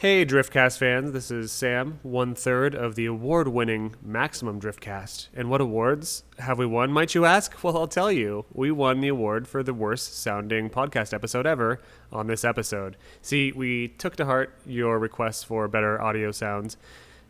Hey Driftcast fans, this is Sam, 1/3 of the award-winning Maximum Driftcast. And what awards have we won, might you ask? Well, I'll tell you. We won the award for the worst-sounding podcast episode ever on this episode. See, we took to heart your requests for better audio sounds,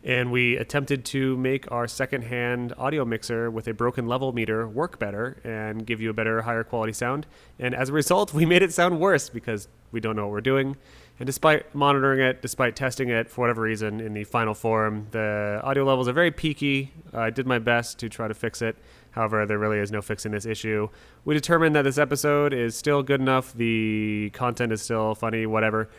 and we attempted to make our second-hand audio mixer with a broken level meter work better and give you a better, higher quality sound. And as a result, we made it sound worse because we don't know what we're doing. And despite monitoring it, despite testing it for whatever reason in the final form, the audio levels are very peaky. I did my best to try to fix it. However, there really is no fixing this issue. We determined that this episode is still good enough. The content is still funny, whatever.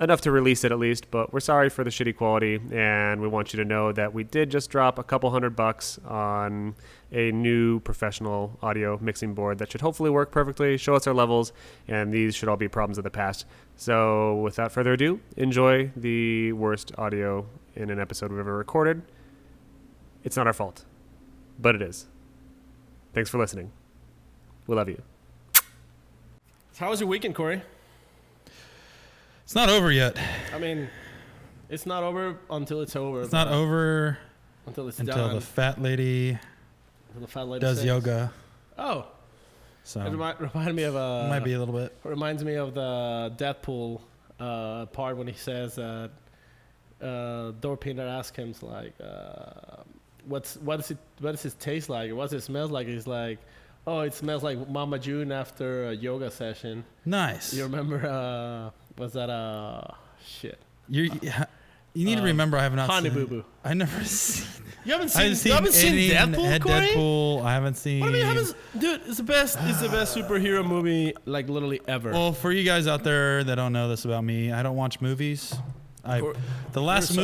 Enough to release it at least, but we're sorry for the shitty quality, and we want you to know that we did just drop a couple $100 on a new professional audio mixing board that should hopefully work perfectly, show us our levels, and these should all be problems of the past. So without further ado, enjoy the worst audio in an episode we've ever recorded. It's not our fault, but it is. Thanks for listening. We love you. So how was your weekend, Corey? It's not over yet. I mean, it's not over until it's over. It's not over until it's until done. the fat lady does yoga. Oh, so it reminded me of it might be a little bit. It reminds me of the Deadpool part when he says that Door Painter asks him like, what does it taste like? Or what does it smell like? He's like, oh, it smells like Mama June after a yoga session. Nice. You remember? Was that shit? You need to remember I have not Honey seen. Boo Boo. I never seen. You haven't seen Deadpool, Corey? Deadpool. I haven't seen. What do you mean? Dude, it's the best. It's the best superhero movie, like literally ever. Well, for you guys out there that don't know this about me, I don't watch movies. The last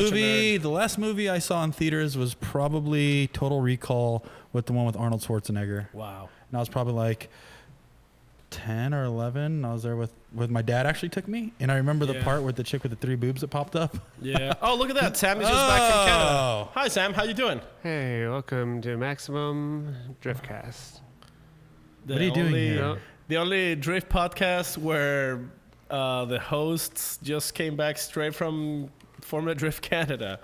movie I saw in theaters was probably Total Recall with the one with Arnold Schwarzenegger. Wow. And I was probably like 10 or 11. I was there with my dad actually took me, and I remember the part with the chick with the 3 boobs that popped up. Yeah. Oh, look at that. Sam is just back from Canada. Hi, Sam. How you doing? Hey, welcome to Maximum Driftcast. What are you doing here? The only drift podcast where the hosts just came back straight from Formula Drift Canada.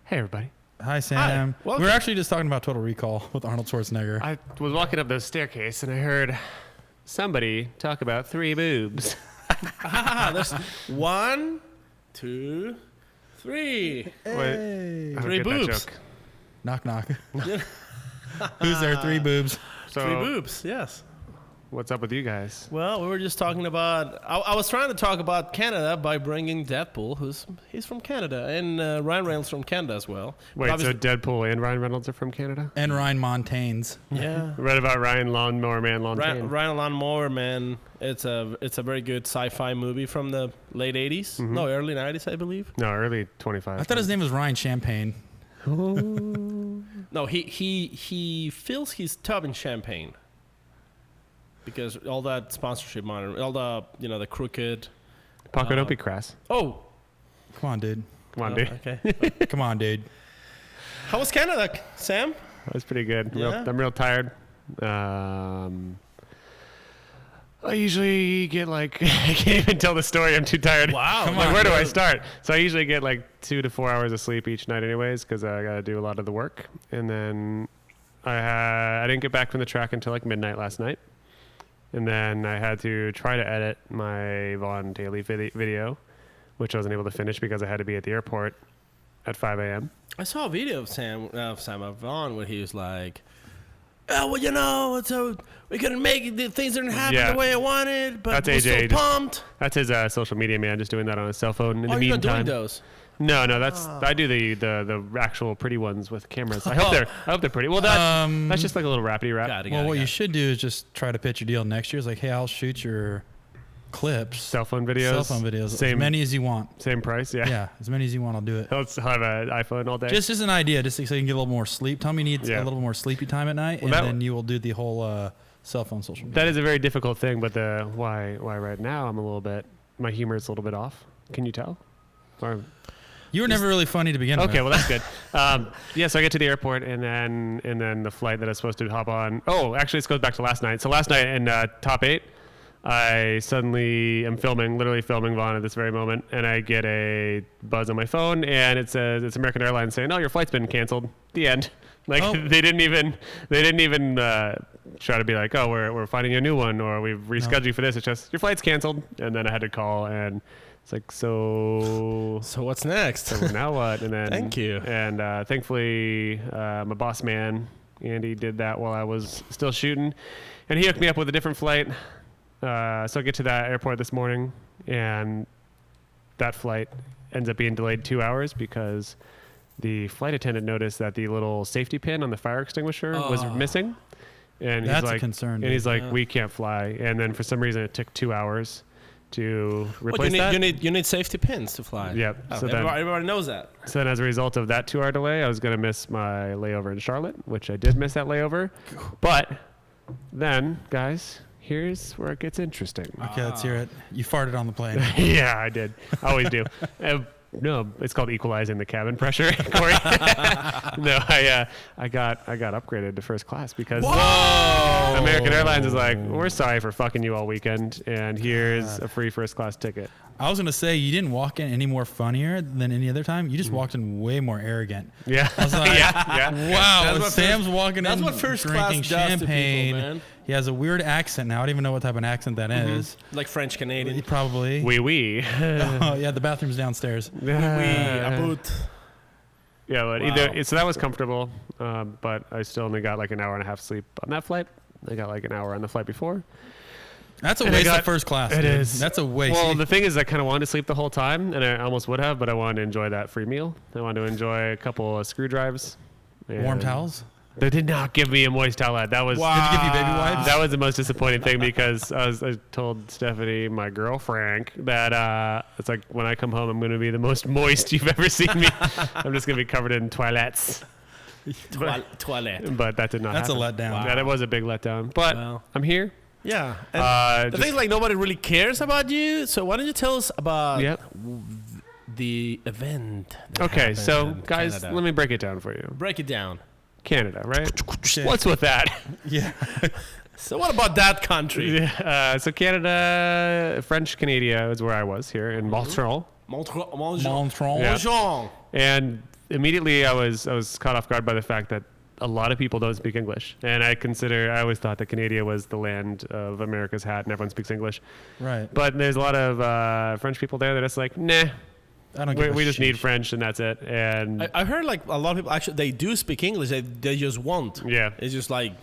Hey, everybody. Hi, Sam. Hi. We were actually just talking about Total Recall with Arnold Schwarzenegger. I was walking up the staircase and I heard somebody talk about 3 boobs. There's 1, 2, 3. Hey. I don't 3 get boobs. that joke. Knock, knock. Who's there? 3 boobs. So, 3 boobs, yes. what's up with you guys? Well, we were just talking about... I was trying to talk about Canada by bringing Deadpool, he's from Canada, and Ryan Reynolds from Canada as well. Wait, so Deadpool and Ryan Reynolds are from Canada? And Ryan Montaigne's. Yeah. Read about Ryan Lawnmower Man Lontaine. Ryan Lawnmower Man. It's a very good sci-fi movie from the late 80s. Mm-hmm. No, early 90s, I believe. No, early 25. I thought his name was Ryan Champagne. No, he fills his tub in champagne. Because all that sponsorship money, all the, the crooked... Paco, don't be crass. Oh! Come on, dude. Come on, dude. Okay. Come on, dude. How was Canada, Sam? That was pretty good. Yeah? I'm real tired. I usually get I can't even tell the story. I'm too tired. Wow. Come on, where do I start? So I usually get 2 to 4 hours of sleep each night anyways because I got to do a lot of the work. And then I didn't get back from the track until midnight last night. And then I had to try to edit my Vaughn Daily video, which I wasn't able to finish because I had to be at the airport at 5 a.m. I saw a video of Vaughn where he was like, "Oh, well, so we couldn't make it. The things didn't happen the way I wanted, but we're so pumped." That's his social media man, just doing that on his cell phone. In the you're meantime, not doing those? No, I do the actual pretty ones with cameras. I hope they're pretty. Well, that's just like a little rappity rap. What you should do is just try to pitch a deal next year. It's like, hey, I'll shoot your clips, cell phone videos, as many as you want. Same price, yeah. Yeah, as many as you want, I'll do it. Let's have an iPhone all day. Just as an idea, just so you can get a little more sleep. Tommy needs a little more sleepy time at night, and then you will do the whole cell phone social media. That is a very difficult thing, but why right now I'm a little bit, my humor is a little bit off. Can you tell? You were never really funny to begin with. Okay, well that's good. So I get to the airport and then the flight that I was supposed to hop on. Oh, actually, this goes back to last night. So last night in top 8, I suddenly am literally filming Vaughn at this very moment, and I get a buzz on my phone, and it says it's American Airlines saying, "Oh, your flight's been canceled." The end. Like they didn't even try to be like, "Oh, we're finding you a new one," or "We've rescheduled you for this." It's just your flight's canceled, and then I had to call, and it's like, so what's next? So now what? And then thank you. And thankfully, my boss man Andy did that while I was still shooting, and he hooked me up with a different flight. So I get to that airport this morning, and that flight ends up being delayed 2 hours because the flight attendant noticed that the little safety pin on the fire extinguisher was missing. And that's he's like, a concern. And he's like, we can't fly. And then for some reason, it took 2 hours to replace that. You need safety pins to fly. Yep. Oh, so everybody knows that. So then as a result of that 2 hour delay, I was going to miss my layover in Charlotte, which I did miss that layover. But then, guys, here's where it gets interesting. Okay, let's hear it. You farted on the plane. Yeah, I did. I always do. No, it's called equalizing the cabin pressure, Corey. No, I got upgraded to first class because American Airlines is like, we're sorry for fucking you all weekend, and here's a free first class ticket. I was gonna say you didn't walk in any more funnier than any other time. You just walked in way more arrogant. Yeah. I was like, wow, Sam's walking that's in what first drinking class does champagne. to people, man. He has a weird accent now. I don't even know what type of accent that is. Like French Canadian. Probably. Oui. Oh yeah, the bathroom's downstairs. About. Yeah, but so that was comfortable, but I still only got like an hour and a half sleep on that flight. I got like an hour on the flight before. That's a waste of first class. It is. That's a waste. Well, the thing is, I kind of wanted to sleep the whole time, and I almost would have, but I wanted to enjoy that free meal. I wanted to enjoy a couple of screwdrives. Warm towels? They did not give me a moist towelette. That was. Did you give you baby wipes? That was the most disappointing thing because I told Stephanie, my girl Frank, that it's like when I come home, I'm going to be the most moist you've ever seen me. I'm just going to be covered in toilettes. Toilet. But that did not That's happen. a letdown. Wow. That was a big letdown. But I'm here. Yeah. And the thing is, like, nobody really cares about you. So why don't you tell us about the event? Okay, so guys, Canada. let me break it down for you. Break it down. Canada, right? What's with that? Yeah. So what about that country? So Canada, French Canada is where I was here in Montreal. Montreal. And immediately I was caught off guard by the fact that a lot of people don't speak English. And I always thought that Canada was the land of America's hat and everyone speaks English. Right. But there's a lot of French people there that are just like, nah. We just need French and that's it. And I heard like a lot of people actually they do speak English. They just won't. Yeah. It's just like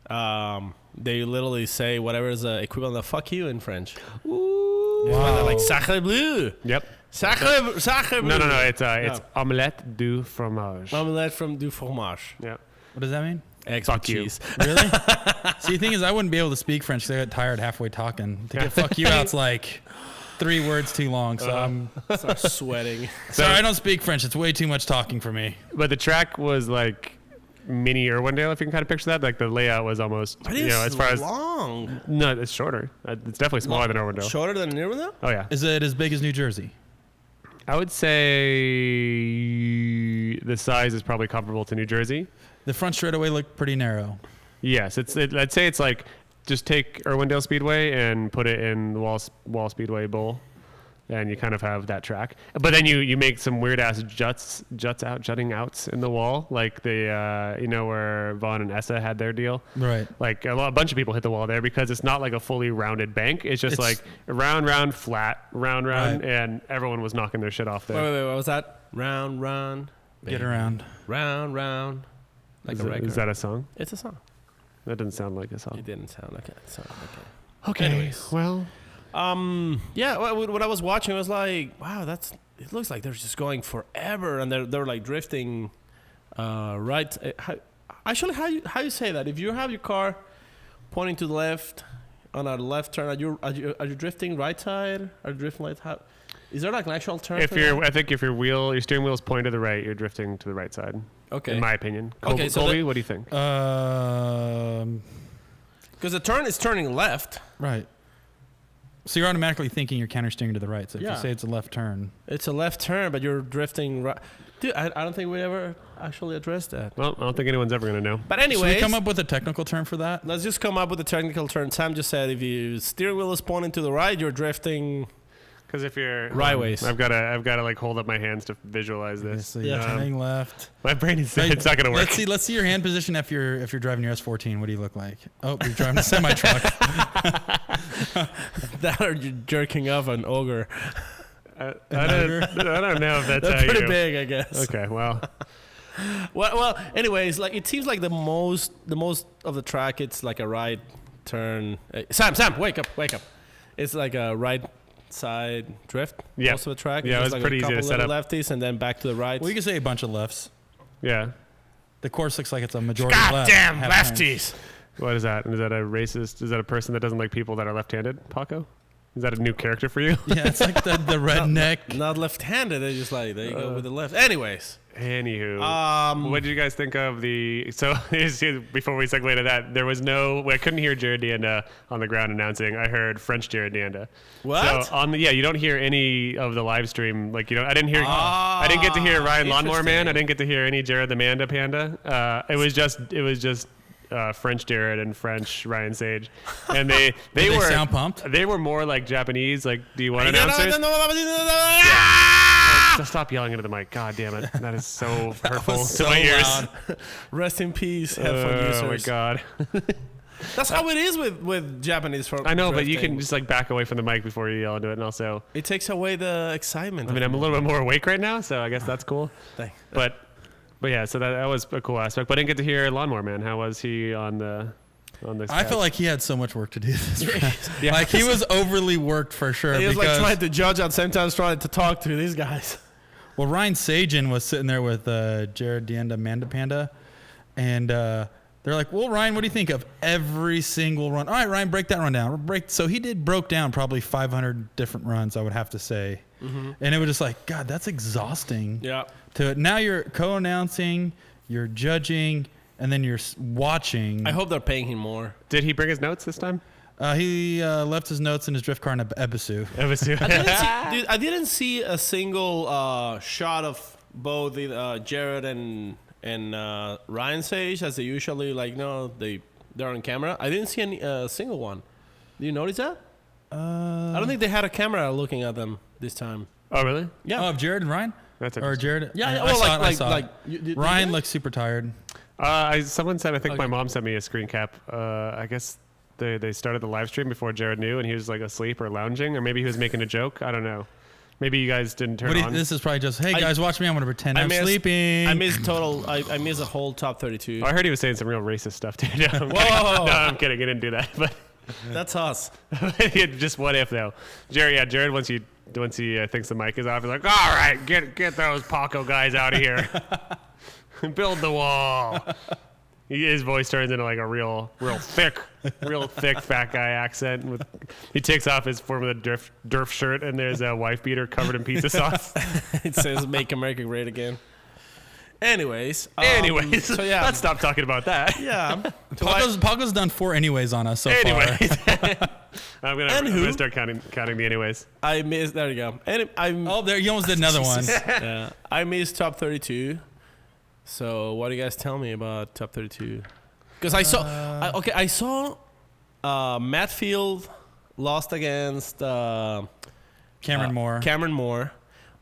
they literally say whatever is the equivalent of "fuck you" in French. Ooh. Wow. They're like "sacre bleu." Yep. Sacre bleu. No. It's omelette du fromage. Omelette from du fromage. Yeah. What does that mean? Eggs Fuck with you. cheese. Really? See, the thing is, I wouldn't be able to speak French because I got tired halfway talking. To get "fuck you" out's like 3 words too long, so I'm Start sweating. sorry. I don't speak French. It's way too much talking for me. But the track was like mini Irwindale, if you can kind of picture that. Like the layout was almost, as far as long. no, it's shorter. It's definitely smaller than Irwindale. Shorter than Irwindale? Oh yeah. Is it as big as New Jersey? I would say the size is probably comparable to New Jersey. The front straightaway looked pretty narrow. Yes, I'd say it's like just take Irwindale Speedway and put it in the Wall Speedway Bowl, and you kind of have that track. But then you make some weird ass jutting outs in the wall, like the where Vaughn and Essa had their deal. Right. Like a bunch of people hit the wall there because it's not like a fully rounded bank. It's just like round, flat, round, Right. and everyone was knocking their shit off there. Wait, what was that? Round. Get around. Round. Like a record. Is that a song? It's a song. That doesn't sound like a song. It didn't sound like it. Okay. Anyways. Well. Yeah. What I was watching, I was like, wow, it looks like they're just going forever, and they're like drifting, right. How you say that? If you have your car pointing to the left on a left turn, are you drifting right side? Are you drifting left? How? Is there like an actual turn? I think if your steering wheel is pointed to the right, you're drifting to the right side. Okay. In my opinion. Okay, so Colby, what do you think? Because the turn is turning left. Right. So you're automatically thinking you're counter steering to the right. So if Yeah. you say it's a left turn, It's a left turn, but you're drifting right. Dude, I don't think we ever actually addressed that. Well, I don't think anyone's ever going to know. But should anyway, we come up with a technical term for that? let's just come up with a technical term. Sam just said if your steering wheel is pointing to the right, you're drifting. Because if you're Right ways. I've got to like hold up my hands to visualize this. So Yeah. you're turning left. My brain is it's not going to work. Let's see your hand position if you're driving your S14. What do you look like? Oh, you're driving a semi truck. That or you're jerking off an ogre. I don't know if that's That's how pretty you. big, I guess. Okay, well, Well, anyways, like it seems like the most of the track, it's like a right turn. Sam, wake up! It's like a right side drift. Yeah. Most of the track. Yeah, it Just was like pretty a easy to couple set little up. lefties and then back to the right. Well, you can say a bunch of lefts. yeah. The course looks like it's a majority left. Goddamn half turns. lefties! What is that? Is that a racist? Is that a person that doesn't like people that are left-handed, Paco? Is that a new character for you? Yeah, it's like the redneck. Not left-handed. They're just like there you go with the left. Anyways, Anywho, what did you guys think of the? So before we segue to that, there was no. I couldn't hear Jared Deanda on the ground announcing. I heard French Jared Deanda. What? So you don't hear any of the live stream. Like I didn't hear. I didn't get to hear Ryan Lawnmower Man. I didn't get to hear any Jared the Manda Panda. It was just. French Jared and French Ryan Sage, and they were sound pumped. They were more like Japanese. Like, do you want announcers? Just stop yelling into the mic. God damn it. That is so hurtful to my ears. Rest in peace, headphone users. Oh my god. That's how it is with Japanese. I know, but you drifting. can just like back away from the mic before you yell into it, and also, It takes away the excitement. I mean, I'm a little bit more awake right now, so I guess that's cool. Thanks. But yeah, so that was a cool aspect. But I didn't get to hear Lawnmower Man. How was he on the? I feel like he had so much work to do this round. Yeah. Like he was overly worked for sure. He was like because- trying to judge at the same time, trying to talk to these guys. Well, Ryan Sajan was sitting there with Jared Deanda Manda Panda, and they're like, "Well, Ryan, what do you think of every single run?" All right, Ryan, break that run down. So he broke down probably 500 different runs, I would have to say, and it was just like, God, that's exhausting. Yeah. Now you're co-announcing, you're judging, and then you're watching. I hope they're paying him more. Did he bring his notes this time? He left his notes in his drift car in Ebisu. I didn't see a single shot of both Jared and Ryan Sage as they usually they're on camera. I didn't see any single one. Do you notice that? I don't think they had a camera looking at them this time. Oh, really? Yeah. Oh, of Jared and Ryan? That's Or Jared? Yeah, I saw it, I like, saw like, it. Ryan looks super tired. Someone said, I think Okay. my mom sent me a screen cap. I guess they started the live stream before Jared knew, and he was like asleep or lounging, or maybe he was making a joke. I don't know. Maybe you guys didn't turn on. This is probably just, hey guys, watch me. I'm going to pretend I'm sleeping. I missed I missed a whole top 32. I heard he was saying some real racist stuff too. No, I'm Whoa. no, I'm kidding. He didn't do that. But That's us. just what if though? Jared once he thinks the mic is off, he's like, all right, get those Paco guys out of here. Build the wall. His voice turns into like a real thick fat guy accent. He takes off his Formula Durf shirt, and there's a wife beater covered in pizza sauce. It says "Make America Great Again." Anyways, so yeah, let's stop talking about that. Yeah. Paco's done 4 anyways on us so far. I'm gonna start counting the anyways. I missed. There you go. And Oh, there you almost did another one. yeah, I missed top 32. So what do you guys tell me about top 32? Because I saw Matt Field lost against Cameron Moore.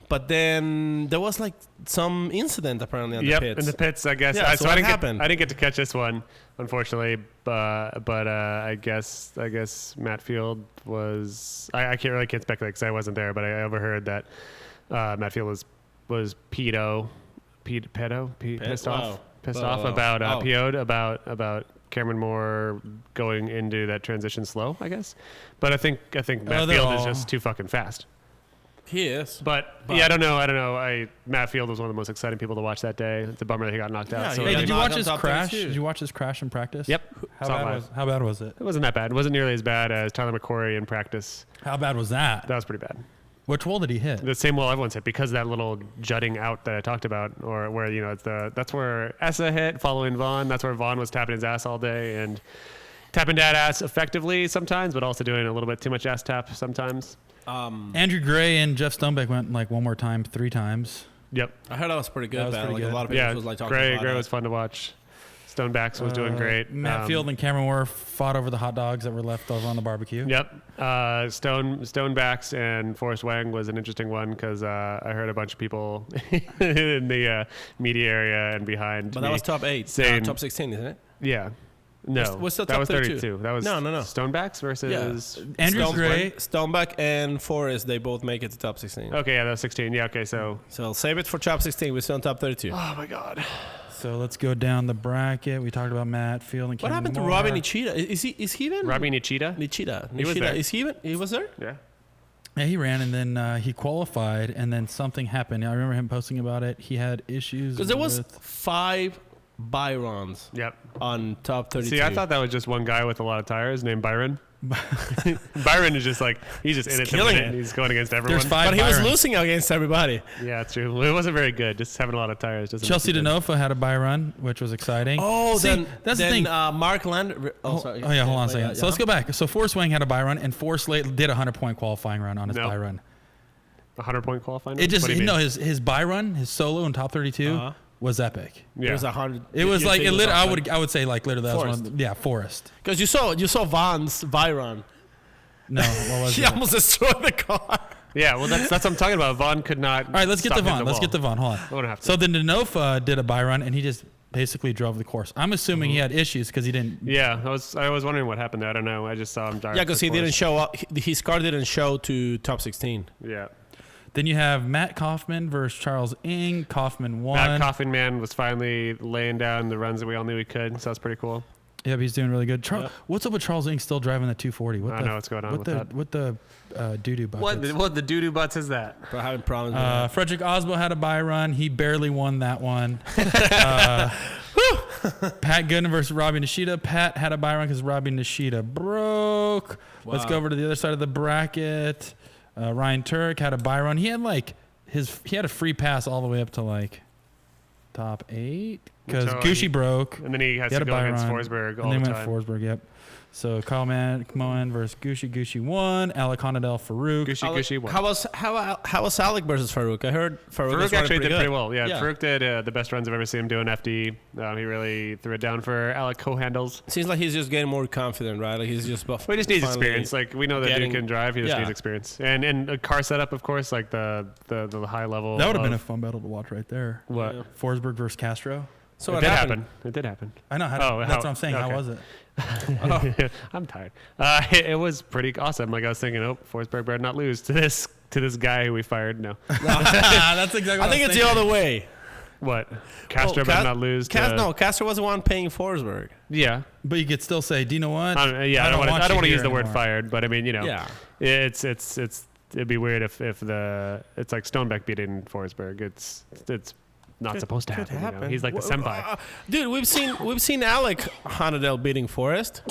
But then there was like some incident apparently on the pits. In the pits, I guess. Yeah, so what I happened? didn't get to catch this one, unfortunately. But I guess Matt Field was. I can't speculate because I wasn't there. But I overheard that Matt Field was pissed off about PO'd about Cameron Moore going into that transition slow, I guess. But I think Matt Field is just too fucking fast. He is. But yeah, I don't know. Matt Field was one of the most exciting people to watch that day. It's a bummer that he got knocked out. Yeah, So Hey, did you watch his top crash? 32. Did you watch his crash in practice? Yep. How Saw it bad live. how bad was it? It wasn't that bad. It wasn't nearly as bad as Tyler McQuarrie in practice. How bad was that? That was pretty bad. Which wall did he hit? The same wall everyone's hit because of that little jutting out that I talked about, or where that's where Essa hit following Vaughn. That's where Vaughn was tapping his ass all day, and tapping that ass effectively sometimes, but also doing a little bit too much ass tap sometimes. Andrew Gray and Jeff Stonebeck went like one more time, 3 times. Yep. I heard that was pretty good. That was man. pretty Like, good. a lot of people was like talking about Gray it. was fun to watch. Stonebacks was doing great. Matt Field and Cameron Moore fought over the hot dogs that were left over on the barbecue. Yep. Stonebacks and Forrest Wang was an interesting one because I heard a bunch of people in the media area and behind. But that was top 8. saying- Top 16, isn't it? Yeah. No. What's the that top was 32? 32. That was No. Stonebacks versus. Andrew Gray. Stoneback and Forrest, they both make it to top 16. Okay, yeah, that was 16. Yeah, okay, so. So save it for top 16. We're still on top 32. Oh my God. So let's go down the bracket. We talked about Matt Field and What Cameron happened to Moore. Robbie Nichita? Is he even? Robbie Nichita? Nichita. He was there. Is he even? He was there? Yeah. Yeah, he ran and then he qualified and then something happened. I remember him posting about it. He had issues Because there was with 5 Byrons Yep. on top 32. See, I thought that was just one guy with a lot of tires named Byron. Byron is just like, he's just in it to killing win it. it. He's going against everyone. There's 5 But he was Byrons. losing against everybody. Yeah, it's true. It wasn't very good. Just having a lot of tires. Doesn't Chelsea make it good. DeNofa had a buy run, which was exciting. Oh, See, that's the thing. Mark Land. Oh, sorry. Oh yeah, hold on a second. Yeah, So let's go back. So Forrest Wang had a buy run, and Forrest did a 100-point qualifying run on his No. buy run. 100-point qualifying? It just What do you mean? his buy run, his solo in top 32 Uh-huh. was epic. It Yeah. was 100. It was like it lit. I would say like literally that was Forrest. one. Yeah, Forrest. Because you saw Vaughn's Byron. No, what was He it? almost destroyed the car. Yeah, well, that's what I'm talking about. Vaughn could not. All right, let's get to Vaughn. Let's get to Vaughn. Hold on. I wouldn't have to. So then DeNofa did a buy run, and he just basically drove the course. I'm assuming he had issues because he didn't. Yeah, I was wondering what happened there. I don't know. I just saw him drive. Yeah, because he didn't show up. His car didn't show to top 16. Yeah. Then you have Matt Kaufman versus Charles Ng. Kaufman won. Matt Coffin Man was finally laying down the runs that we all knew he could, so that's pretty cool. Yep, he's doing really good. Yep. What's up with Charles Ng still driving the 240? I don't know what's going on with that. What the doo-doo buckets? What the doo-doo butts is that? For having problems with that. Fredric Aasbo had a buy run. He barely won that one. Pat Gooden versus Robbie Nishida. Pat had a buy run because Robbie Nishida broke. Let's Wow. go over to the other side of the bracket. Ryan Turk had a buy run. He had he had a free pass all the way up to like top 8 because So Gucci broke. And then he has He had to a go buy against run, Forsberg all and then the went time. Forsberg. Yep. So Kyle Moen versus Gucci won. Alec Honadel Farouk. Gucci won. How was Alec versus Farouk? I heard Farouk Farouk was actually did good. pretty well. Yeah, Yeah. Farouk did the best runs I've ever seen him do in FD. He really threw it down for Alec co-handles. Seems like he's just getting more confident, right? Like he's just buff. Well, he just needs finally experience. Like we know that getting- dude can drive. He just yeah. needs experience and a car setup, of course. Like the high level. That would have been a of- fun battle to watch right there. what? Yeah. Forsberg versus Castro. So It what did happened? happen. It did happen. I know. Oh, that's how- what I'm saying. okay. How was it? I'm tired. It was pretty awesome. Like I was thinking, oh, Forsberg better not lose to this guy who we fired. No. That's exactly. I think it's the other way. What? Castro better not lose. No, Castro was the one paying Forsberg. Yeah. But you could still say, do you know what? I don't want to use here the word anymore. fired, but I mean, Yeah. it's it'd be weird if it's like Stonebeck beating Forsberg. It's not supposed to happen. You know? He's like the senpai. Dude, we've seen Alec Honadel beating Forrest.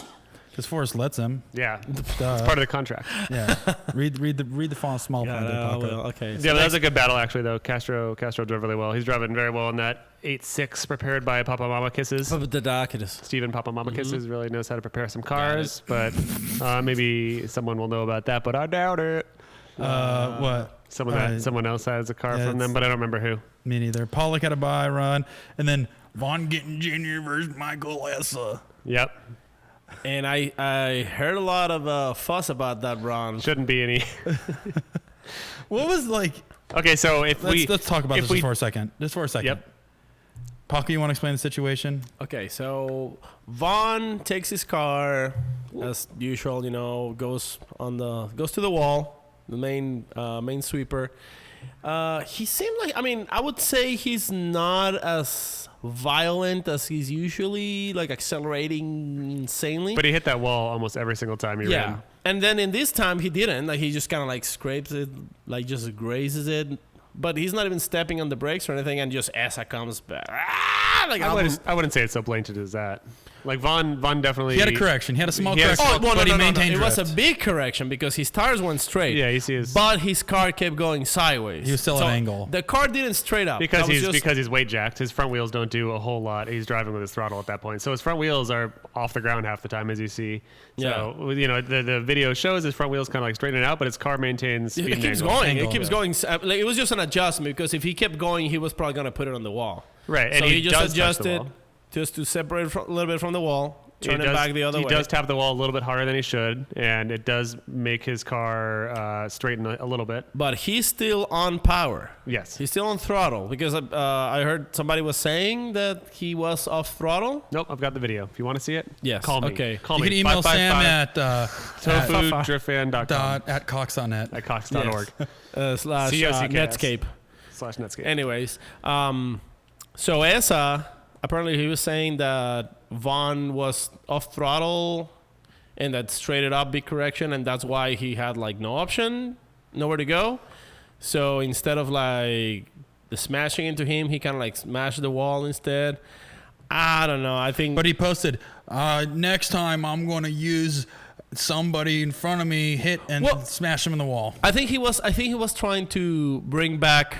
Because Forrest lets him. Yeah, it's Duh. part of the contract. Yeah. read the font small print. there, Paco. Okay. Yeah, but that was a good battle actually. Though Castro drove really well. He's driving very well in that 8.6 prepared by Papa Mama Kisses. The darkest. Steven Papa Mama Kisses really knows how to prepare some cars, but maybe someone will know about that. But I doubt it. What? Someone else has a car yeah, from them, but I don't remember who. Me neither. Pollock had a buy run. And then Von Gittin Jr. versus Michael Essa. Yep, And I heard a lot of fuss about that run. shouldn't be any. What was like... Okay, so Let's talk about if this we- for a second. Just for a second. Yep. Paco, you want to explain the situation? Okay, so Vaughn takes his car as usual. You know, goes to the wall, the main sweeper. He seemed like, I would say he's not as violent as he's usually, like accelerating insanely. But he hit that wall almost every single time he ran. And then in this time he didn't. Like he just kind of like scrapes it, like just grazes it. But he's not even stepping on the brakes or anything, and just Essa comes back. Like I wouldn't say it's so blatant as that. Like Vaughn definitely. He had a correction. He had a small He had a correction, small- but he maintained It was drift. a big correction because his tires went straight. Yeah, you see his. But his car kept going sideways. He was still at an angle. The car didn't straight up. Because That was because he's weight jacked, his front wheels don't do a whole lot. He's driving with his throttle at that point, so his front wheels are off the ground half the time, as you see. So you know the video shows his front wheels kind of like straightening out, but his car maintains speed. It keeps and angle. going. Angle, It keeps yeah. going. Like, it was just an adjustment because if he kept going, he was probably gonna put it on the wall. Right, and So he does just touch the adjusted wall. just to separate a little bit from the wall, turn He it does- back the other way. He does tap the wall a little bit harder than he should, and it does make his car straighten a little bit. But he's still on power. Yes. He's still on throttle because I heard somebody was saying that he was off throttle. Nope, I've got the video. If you want to see it, Yes, call me. okay. Call You me. can email Sam 555 at tofudriftfan.com at cox.net. at cox.org Slash COCKS. Netscape. /Netscape. Anyways, so Esa, apparently he was saying that Vaughn was off throttle and that straighted up big correction, and that's why he had like no option, nowhere to go. So instead of like the smashing into him, he kind of like smashed the wall instead. I don't know. I think. But he posted, next time I'm going to use somebody in front of me, hit and Well- smash him in the wall. I think he was trying to bring back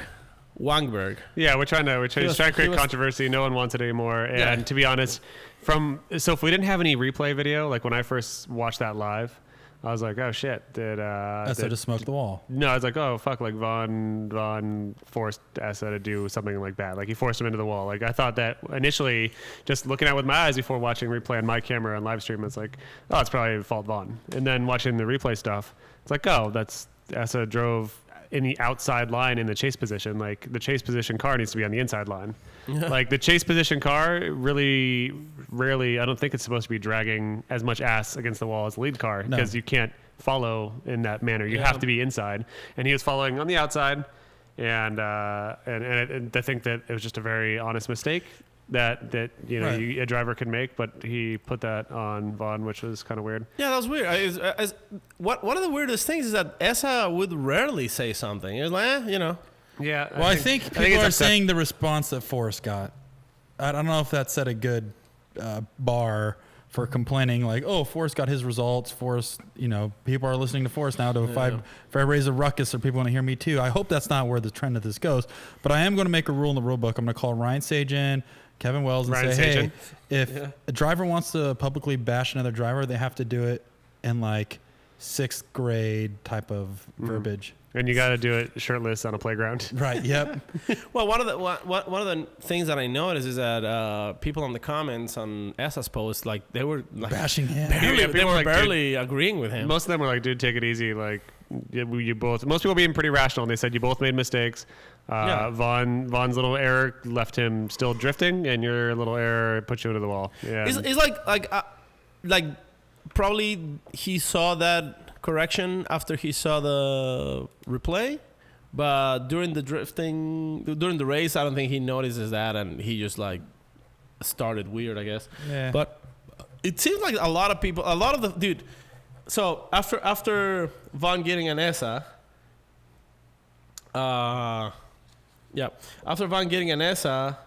Wangberg. Yeah, we're trying to was- create he was- controversy. No one wants it anymore. And Yeah. to be honest, so if we didn't have any replay video, like when I first watched that live, I was like, oh shit, Essa just smoked the wall. No, I was like, oh fuck, like Vaughn forced Essa to do something like that. Like he forced him into the wall. Like I thought that initially, just looking at it with my eyes before watching replay on my camera and live stream, it's like, oh, it's probably fault Vaughn. And then watching the replay stuff, it's like, oh, that's Essa drove in the outside line in the chase position. Like the chase position car needs to be on the inside line. Like the chase position car really rarely, I don't think it's supposed to be dragging as much ass against the wall as the lead car No. because you can't follow in that manner. You have to be inside, and he was following on the outside, and I think that it was just a very honest mistake that you know Right. a driver can make, but he put that on Vaughn, which was kind of weird. Yeah, that was weird. One of the weirdest things is that Essa would rarely say something. It was like, you know. Yeah. Well, I think people it's are upset. saying the response that Forrest got. I don't know if that set a good bar for complaining. Like, oh, Forrest got his results. Forrest, you know, people are listening to Forrest now. If I raise a ruckus, or people want to hear me too. I hope that's not where the trend of this goes. But I am going to make a rule in the rule book. I'm going to call Ryan Sajan, Kevin Wells, and Ryan say, Sajan. hey, if a driver wants to publicly bash another driver, they have to do it in like 6th grade type of verbiage. And you got to do it shirtless on a playground. Right. Yep. Well, one of the things that I noticed is that people in the comments on Essa's post, like they were like Bashing him. barely, Yeah, they people were were like, barely agreeing with him. Most of them were like, dude, take it easy. Like, you both. Most people being pretty rational. And they said you both made mistakes. Yeah. Vaughn's little error left him still drifting, and your little error put you into the wall. Yeah. It's like probably he saw that correction after he saw the replay, but during the race, I don't think he notices that, and he just like started weird, I guess. Yeah. But it seems like a lot of the dude. So after Vaughn getting an Essa, after Vaughn getting an Essa,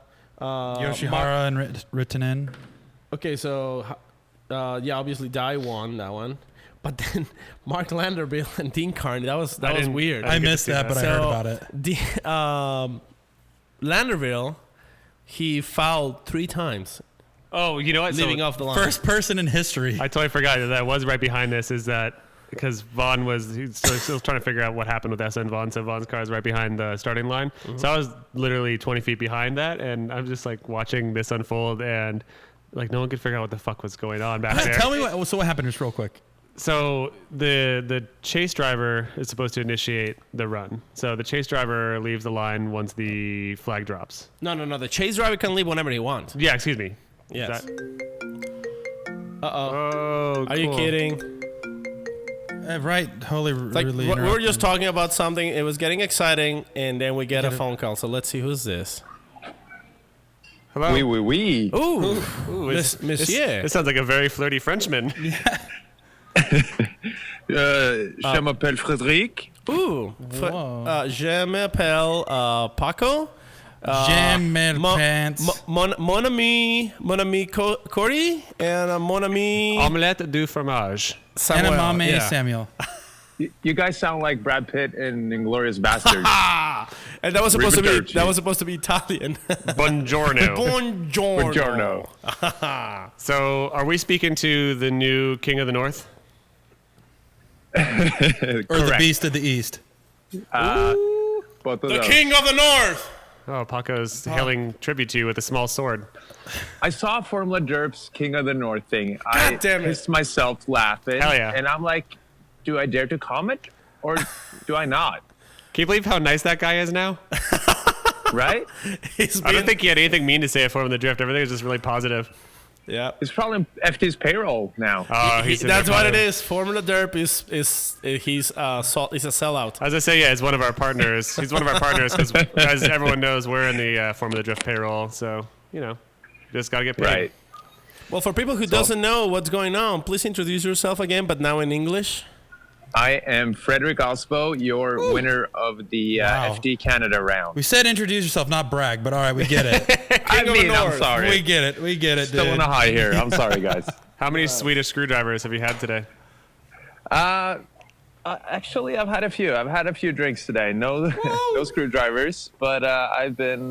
Yoshihara and Rittinen. okay, so obviously Dai won that one, but then Mark Landerbill and Dean Carney, that was weird. I get to missed see that, that. but I heard about it. Landerbill, he fouled 3 times Oh, you know what? leaving off the line. First person in history. I totally forgot that was right behind this. Is that because Vaughn he's still trying to figure out what happened with Essa and Vaughn, so Vaughn's car is right behind the starting line. So I was literally 20 feet behind that, and I'm just like watching this unfold, and like no one could figure out what the fuck was going on back there. Tell me what happened just real quick. So the chase driver is supposed to initiate the run. So the chase driver leaves the line once the flag drops. No. The chase driver can leave whenever he wants. Yeah, excuse me. Yes. Oh, Are you cool. kidding? Right. Holy, Like really. we were interrupting. just talking about something. It was getting exciting, and then we get a phone call. So let's see who's this. Hello. Oui, oui, oui. Ooh, This- Monsieur. This sounds like a very flirty Frenchman. Je m'appelle Fredric. Ooh. Whoa. Je m'appelle Paco. Pants. Mon ami Corey, and mon ami Omelette du fromage. Samuel. Edamame Yeah. Samuel. You guys sound like Brad Pitt in Inglourious Bastards. And that was supposed to be Arrivederci. Italian. Buongiorno. Buongiorno. Buongiorno. So, are we speaking to the new King of the North? Or the Correct. Beast of the East. Both of The those. King of the North. Oh, Paco's hailing tribute to you with a small sword. I saw Formula Derp's King of the North thing. I damn it. pissed myself laughing. Hell yeah. And I'm like, do I dare to comment or do I not? Can you believe how nice that guy is now? Right? I don't think he had anything mean to say at Formula Drift. Everything was just really positive. Yeah. It's probably FT's payroll now. Oh, he's That's what it is. Formula Derp is he's a sellout. As I say, yeah, he's one of our partners. He's one of our partners because, as everyone knows, we're in the Formula Drift payroll. So, just got to get paid. Right. Well, for people who doesn't know what's going on, please introduce yourself again, but now in English. I am Fredric Aasbo, your winner of the Wow. FD Canada round. We said introduce yourself, not brag, but all right, we get it. I of the mean, I'm North. sorry. We get it, Still dude. on a high here. I'm sorry, guys. How many Swedish screwdrivers have you had today? Actually, I've had a few. I've had a few drinks today. No screwdrivers, but I've been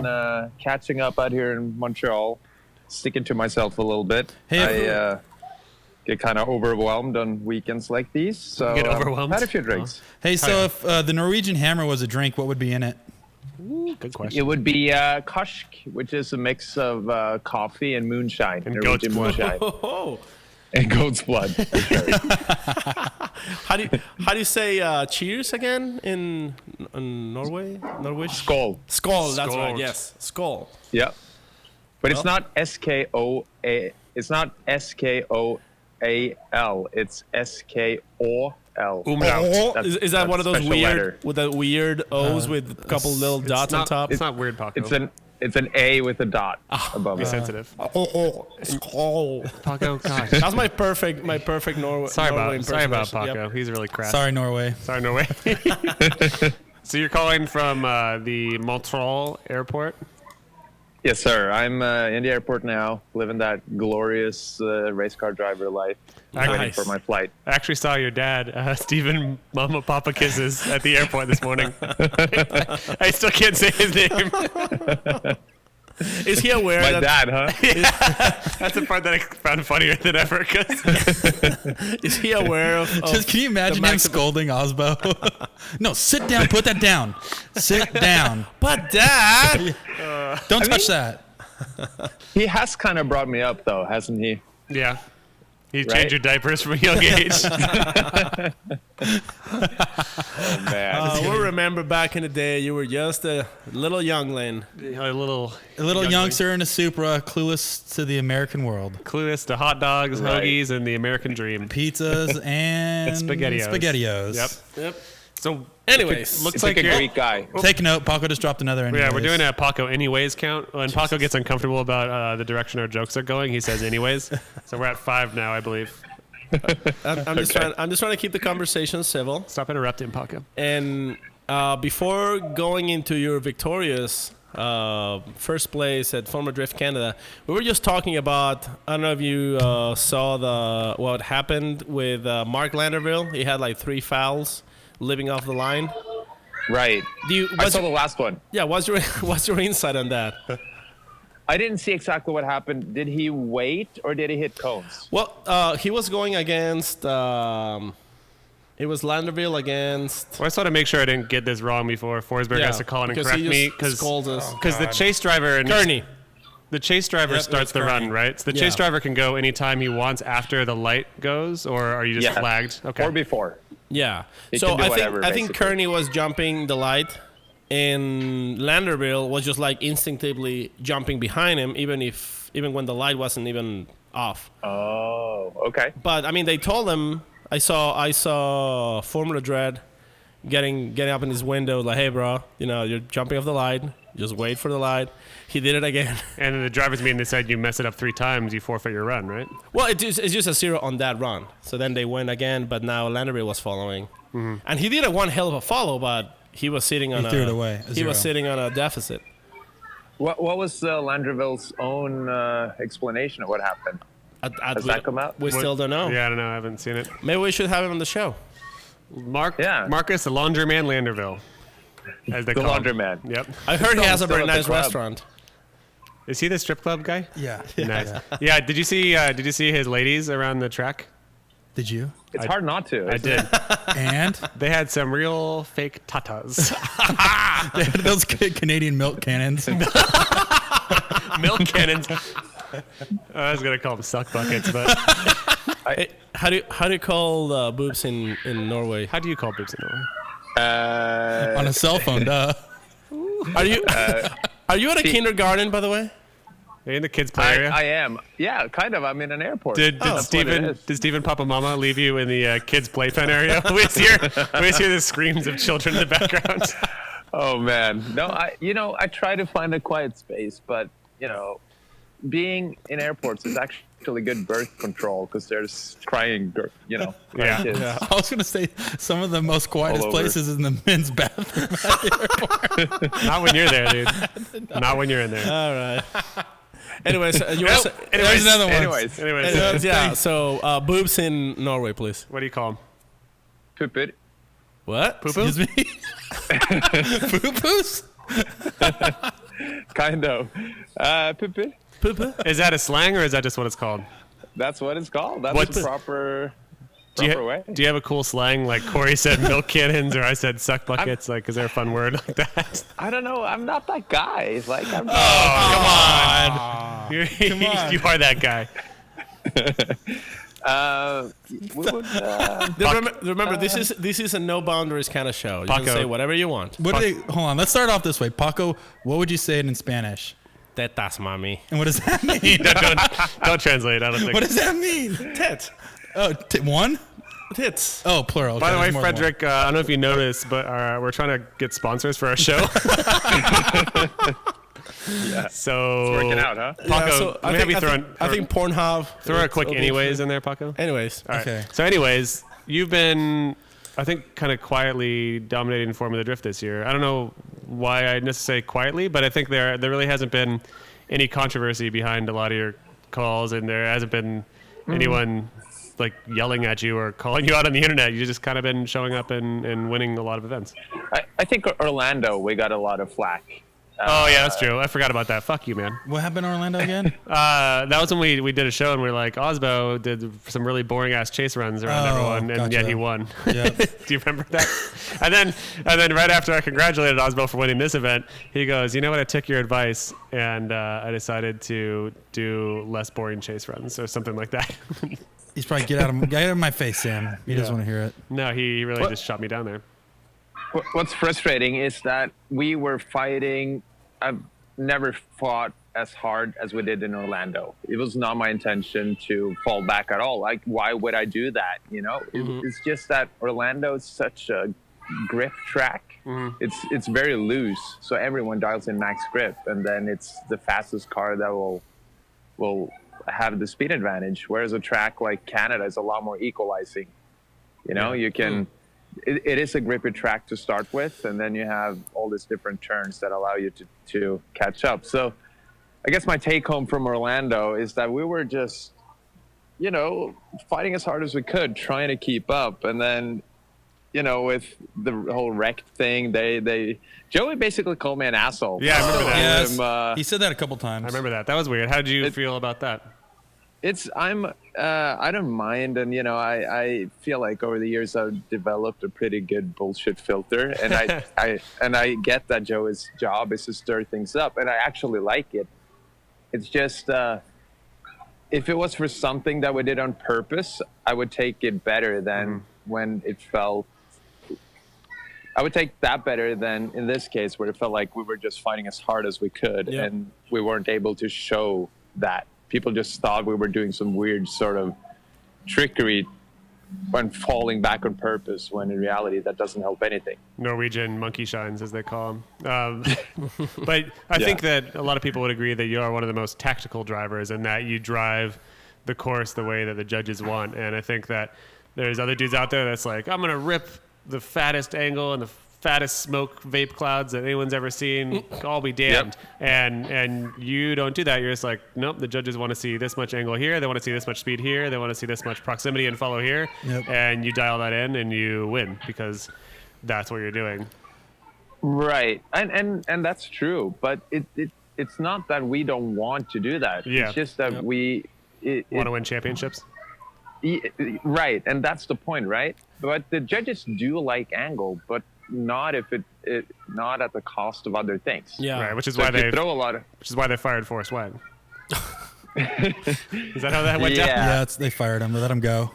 catching up out here in Montreal, sticking to myself a little bit. Hey, I get kind of overwhelmed on weekends like these, so Get overwhelmed? I've had a few drinks. Hey, so if the Norwegian Hammer was a drink, what would be in it? Good question. It would be Koshk, which is a mix of coffee and moonshine, And Norwegian goat's blood. moonshine, Oh. and goat's blood. For sure. How do you say cheers again in Norway? Norwich? Skål. Skål, that's Skål. right. Yes. Skål. Yeah, but it's not SKOA. It's not SKOAL. It's SKOL. Umlaut. That's- Is that one of those special weird letter. with the weird O's with a couple little dots on top? It's not weird, Paco. It's an A with a dot above Be it. sensitive. Skål. Paco, gosh. That's my perfect Norway. Sorry about impersonation. Paco. Yep. He's really crap. Sorry, Norway. Sorry, Norway. So you're calling from the Montreal airport? Yes, sir. I'm in the airport now, living that glorious race car driver life. Waiting Nice. for my flight. I actually saw your dad, Stephen Mama Papa Kisses, at the airport this morning. I still can't say his name. Is he aware My that dad, huh? That's the part that I found funnier than ever. is he aware of Just can you imagine him scolding Osbo? No, sit down. Put that down. Sit down. But Dad, Don't touch that. He has kind of brought me up, though, hasn't he? Yeah. You Right? changed your diapers from a young age. Oh, man. we remember back in the day you were just a little youngling. A little Youngster in a Supra, clueless to the American world. clueless to hot dogs, Right. hoagies, and the American dream. Pizzas and SpaghettiOs. SpaghettiOs. Yep. Yep. So Anyways, looks It's like like a you're. Greek guy. Take note, Paco just dropped another anyways. Yeah, we're doing a Paco anyways count. When Paco gets uncomfortable about the direction our jokes are going, he says anyways. So we're at 5 now, I believe. I'm just trying to keep the conversation civil. Stop interrupting, Paco. And before going into your victorious first place at Formula Drift Canada, we were just talking about. I don't know if you saw what happened with Mark Landerville. He had like 3 fouls living off the line. Right. I saw the last one. Yeah, what's your insight on that? I didn't see exactly what happened. Did he wait or did he hit cones? Well, he was going against. It was Landerville against. Well, I just want to make sure I didn't get this wrong before Forsberg has to call in and because correct he me. just scolds us. Because the chase driver and Kearney. the chase driver Yep, starts that's the run, Kearney. right? So the Yeah. chase driver can go anytime he wants after the light goes, or are you just Yeah. flagged? Okay. Or before. Yeah. He So can do I whatever, think basically. Kearney was jumping the light, and Landerville was just like instinctively jumping behind him, even when the light wasn't even off. Oh, okay. But I mean, they told him. I saw Formula Dread getting up in his window like, "Hey, bro, you're jumping off the light. Just wait for the light." He did it again. And in the driver's meeting, they said you mess it up 3 times, you forfeit your run, right? Well, it's just a 0 on that run. So then they went again, but now Landerville was following, and he did one hell of a follow, but he was sitting on He threw it away, a He was 0. sitting on a deficit. What was Landreville's own explanation of what happened? Has that come out? We still don't know. Yeah, I don't know. I haven't seen it. Maybe we should have him on the show. Marcus, the laundryman Landerville, as they The call him. laundroman. Yep. I heard he has a Still very at the nice club. restaurant. Is he the strip club guy? Yeah. Nice. Yeah. Did you see his ladies around the track? Did you? It's hard not to. I did. And They had some real fake tatas. they had those Canadian milk cannons. Milk cannons. I was gonna call them suck buckets, but Hey, how do you call boobs in Norway? how do you call boobs in Norway? On a cell phone, duh. Are you are you at a kindergarten, by the way? Are you in the kids play area? I am. Yeah, kind of. I'm in an airport. Did That's what it Steven is. did Steven Papa Mama leave you in the kids playpen area? we always hear the screams of children in the background. Oh man, no. I try to find a quiet space, but being in airports is actually good birth control because there's crying Yeah. kids. Yeah, I was gonna say some of the most quietest All over. places is in the men's bathroom. Not when you're there, dude. Not when you're in there. All right. Anyways, Anyways, There's another one. Anyways, yeah. So boobs in Norway, please. what do you call them? pupid. What? Excuse me. Poo-poos? Kind of. Pupid. Poo-poo? Is that a slang or is that just what it's called? That's what it's called. That's What's- the proper Do you, way. do you have a cool slang like Corey said milk cannons or I said suck buckets? Like, is there a fun word like that? I don't know. I'm not that guy. It's like I'm. You're, you are that guy. We would, Remember, this is a no boundaries kind of show. You can Paco. say whatever you want. What do they? Hold on. Let's start off this way. Paco, what would you say it in Spanish? Tetas, mami. And what does that mean? Don't translate. I don't think. What does that mean? Tits. Oh, one? Tits. Oh, plural. By the Okay, way, there's more than one. Fredric, I don't know if you noticed, but we're trying to get sponsors for our show. So it's working out, huh? Paco, I maybe think Pornhub. throw a quick anyways in there, Paco. Anyways, All right. Okay. So anyways, you've been, I think, kind of quietly dominating Formula Drift this year. I don't know why I necessarily quietly, but I think there really hasn't been any controversy behind a lot of your calls, and there hasn't been anyone like yelling at you or calling you out on the internet. You've just kind of been showing up and winning a lot of events. I think Orlando, we got a lot of flack. Oh yeah, that's true. I forgot about that. Fuck you, man. What happened in Orlando again? That was when we did a show and we are like, Aasbo did some really boring ass chase runs around Oh, everyone, and yet gotcha. he won. Yeah. Do you remember that? and then right after I congratulated Aasbo for winning this event, he goes, "You know what? I took your advice and I decided to do less boring chase runs or something like that." He's probably get out of my face, Sam. He doesn't want to hear it. No, he really What? just shot me down there. What's frustrating is that we were fighting. I've never fought as hard as we did in Orlando. It was not my intention to fall back at all. Like, why would I do that? It's just that Orlando is such a grip track. It's very loose, so everyone dials in max grip, and then it's the fastest car that will have the speed advantage. Whereas a track like Canada is a lot more equalizing. You can. It is a grippy track to start with, and then you have all these different turns that allow you to catch up. So I guess my take home from Orlando is that we were just, fighting as hard as we could, trying to keep up. And then, with the whole wrecked thing, Joey basically called me an asshole. Yeah, I remember that. Yes. He said that a couple times. I remember that. That was weird. How did you feel about that? I don't mind, and I feel like over the years I've developed a pretty good bullshit filter, and I get that Joey's job is to stir things up, and I actually like it. It's just if it was for something that we did on purpose, I would take it better than when it felt. I would take that better than in this case where it felt like we were just fighting as hard as we could, and we weren't able to show that. People just thought we were doing some weird sort of trickery when falling back on purpose, when in reality that doesn't help anything. Norwegian monkey shines, as they call them. But I think that a lot of people would agree that you are one of the most tactical drivers and that you drive the course the way that the judges want. And I think that there's other dudes out there that's like, I'm going to rip the fattest angle and the fattest smoke vape clouds that anyone's ever seen. I'll be damned. And you don't do that. You're just like, nope, the judges want to see this much angle here. They want to see this much speed here. They want to see this much proximity and follow here. Yep. And you dial that in and you win because that's what you're doing. Right, and that's true. But it's not that we don't want to do that. Yeah. It's just that we Want to win championships? Right, and that's the point, right? But the judges do like angle, but not if it not at the cost of other things. Yeah. Right, which is So why if you they throw a lot of fired Forrest Wang. Is that how that went down? Yeah, they fired him. They let him go.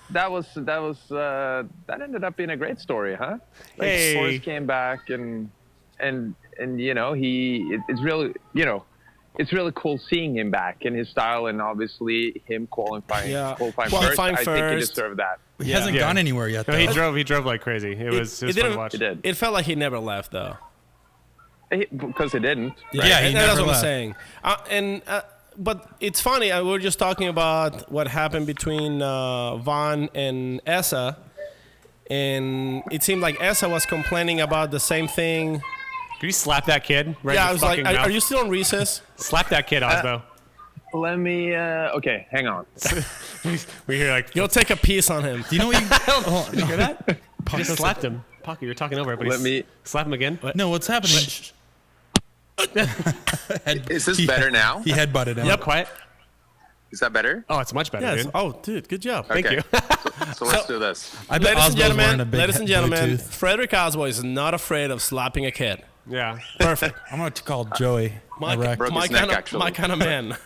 that ended up being a great story, huh? Like Hey. Forrest came back and you know it's really, you know, it's really cool seeing him back in his style, and obviously him qualifying first. Qualifying I think he first. deserved that. He hasn't gone anywhere yet, though. No, he drove like crazy. It was fun to didn't- watch. He did. It felt like he never left, though. Because he didn't. Yeah, he and never that's what I'm left. saying. But it's funny. We were just talking about what happened between Vaughn and Essa, and it seemed like Essa was complaining about the same thing. Can you slap that kid? Right Yeah, in I the was like, fucking mouth? "Are you still on recess?" Slap that kid, Aasbo. Let me. Okay, hang on. We hear like, You'll take a piece on him. Do you know what you? did you hear that? Just slapped him. Paco, you're talking over it, but Let me. slap him again. No, what's happening? Is this better now? He headbutted him. Yep, quiet. Is that better? Oh, it's much better, Yes. dude. Oh, dude, good job. Thank Okay. you. So let's do this. I bet Ladies and Osbo's wearing a gentlemen, big ladies and gentlemen, Bluetooth. Fredric Aasbo is not afraid of slapping a kid. Yeah. Perfect. I'm going to call Joey. My, Iraq. Broke his neck, actually. my kind of man.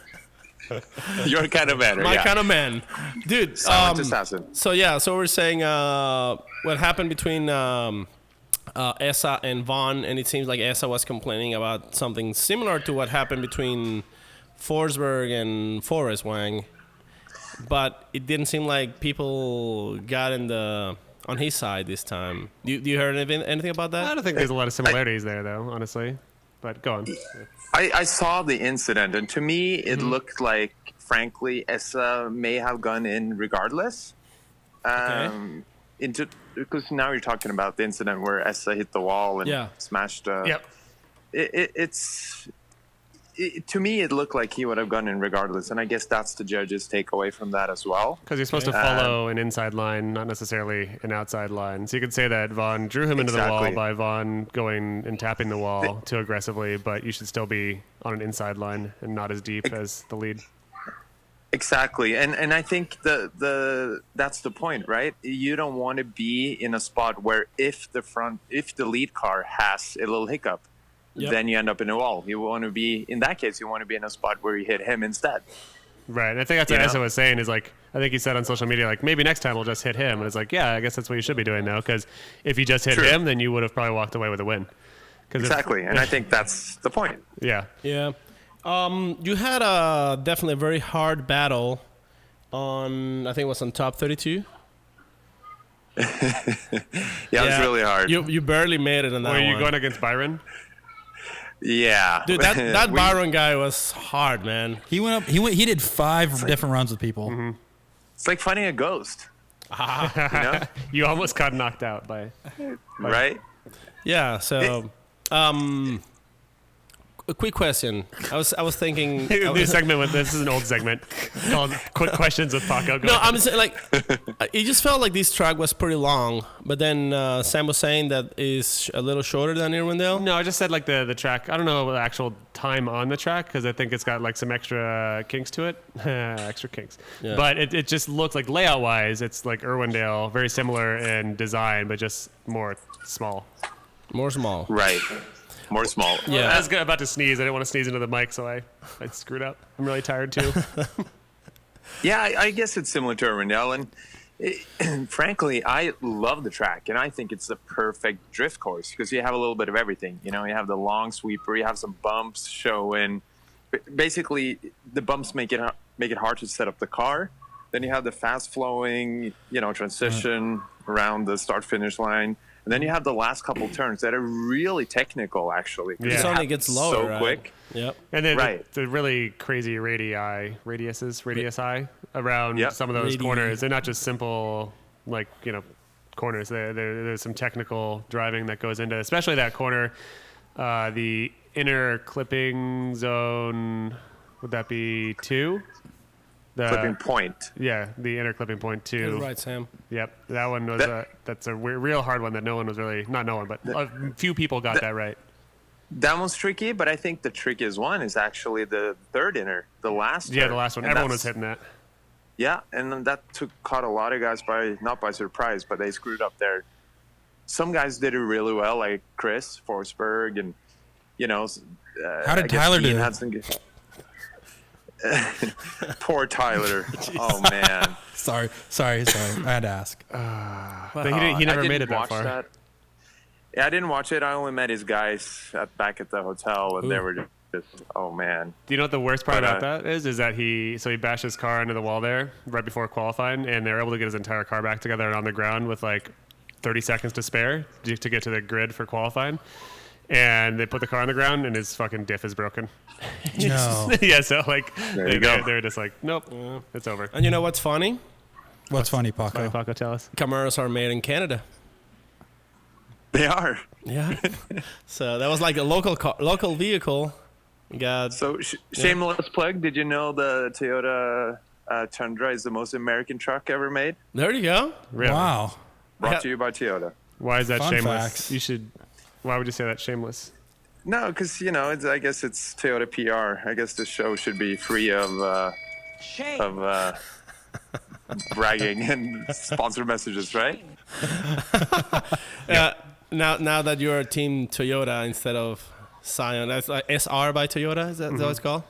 You're kind of better. My yeah. kind of man. Dude, Silent assassin. so we're saying what happened between Essa and Vaughn, and it seems like Essa was complaining about something similar to what happened between Forsberg and Forrest Wang, but it didn't seem like people got on his side this time. Do you heard anything about I that? don't think there's a lot of similarities there, though, honestly. But go on. I saw the incident, and to me, it looked like, frankly, Essa may have gone in regardless. Because now you're talking about the incident where Essa hit the wall and smashed. Yep. To me, it looked like he would have gone in regardless, and I guess that's the judge's takeaway from that as well. Because you're supposed to follow an inside line, not necessarily an outside line. So you could say that Vaughn drew him into the wall Exactly. by Vaughn going and tapping the wall too aggressively, but you should still be on an inside line and not as deep as the lead. Exactly, and I think that's the point, right? You don't want to be in a spot where if the lead car has a little hiccup, then you end up in a wall. You want to be, in that case, you want to be in a spot where you hit him instead. Right. And I think that's what Essa was saying is like, I think he said on social media, like, maybe next time we'll just hit him. And it's like, yeah, I guess that's what you should be doing now. Because if you just hit him, then you would have probably walked away with a win. Exactly. And I think that's the point. Yeah. Yeah. You had definitely a very hard battle on, I think it was on top 32. It was really hard. You barely made it in that Were you one. going against Byron? Yeah. Dude, that Byron guy was hard, man. He went up. He did 5 different runs with people. It's like fighting a ghost. You know? You almost got knocked out by Right? Yeah, so a quick question. I was thinking New segment with this is an old segment called Quick Questions with Paco. Go No, ahead. I'm saying like it just felt like this track was pretty long, but then Sam was saying that is a little shorter than Irwindale. No, I just said like the track. I don't know the actual time on the track because I think it's got like some extra kinks to it. Extra kinks. Yeah. But it just looks like layout wise, it's like Irwindale, very similar in design, but just more small. More small. Right. More small. Yeah. I was about to sneeze. I didn't want to sneeze into the mic, so I screwed up. I'm really tired too. Yeah, I guess it's similar to Arundel, and frankly, I love the track, and I think it's the perfect drift course because you have a little bit of everything. You know, you have the long sweeper, you have some bumps showing. Basically, the bumps make it hard to set up the car. Then you have the fast flowing, transition around the start finish line. And then you have the last couple turns that are really technical, actually. Yeah. It only gets lower, so right? quick. Yep. And then Right. the really crazy radii around Yep. some of those corners. They're not just simple, like, corners. There's some technical driving that goes into, especially that corner, the inner clipping zone. Would that be 2? Clipping point. Yeah, the inner clipping point 2. You're right, Sam. Yep, that one was that's a real hard one that no one was really, not no one, but a few people got that right. That one's tricky, but I think the trickiest one is actually the third inner, the last. Yeah, the last one. Everyone was hitting that. Yeah, and then that caught a lot of guys not by surprise, but they screwed up there. Some guys did it really well, like Chris Forsberg, and how did Tyler do it? Poor Tyler. Oh man. Sorry. I had to ask. He never made it that watch far. That. Yeah, I didn't watch it. I only met his guys back at the hotel, and they were just, oh man. Do you know what the worst part about that is? Is that he bashed his car into the wall there right before qualifying, and they were able to get his entire car back together and on the ground with like 30 seconds to spare to get to the grid for qualifying. And they put the car on the ground, and his fucking diff is broken. No. Yeah, so like they're just like, nope, it's over. And you know what's funny? What's funny, Paco? Sorry, Paco, tell us. Camaros are made in Canada. They are. Yeah. So that was like a local vehicle. So shameless plug. Did you know the Toyota Tundra is the most American truck ever made? There you go. Really? Wow. Brought to you by Toyota. Why is that Fun shameless? facts. Why would you say that's shameless? No, because I guess it's Toyota PR. I guess the show should be free of bragging and sponsor messages, right? Now that you're Team Toyota instead of Scion, that's like SR by Toyota. Is that what it's called?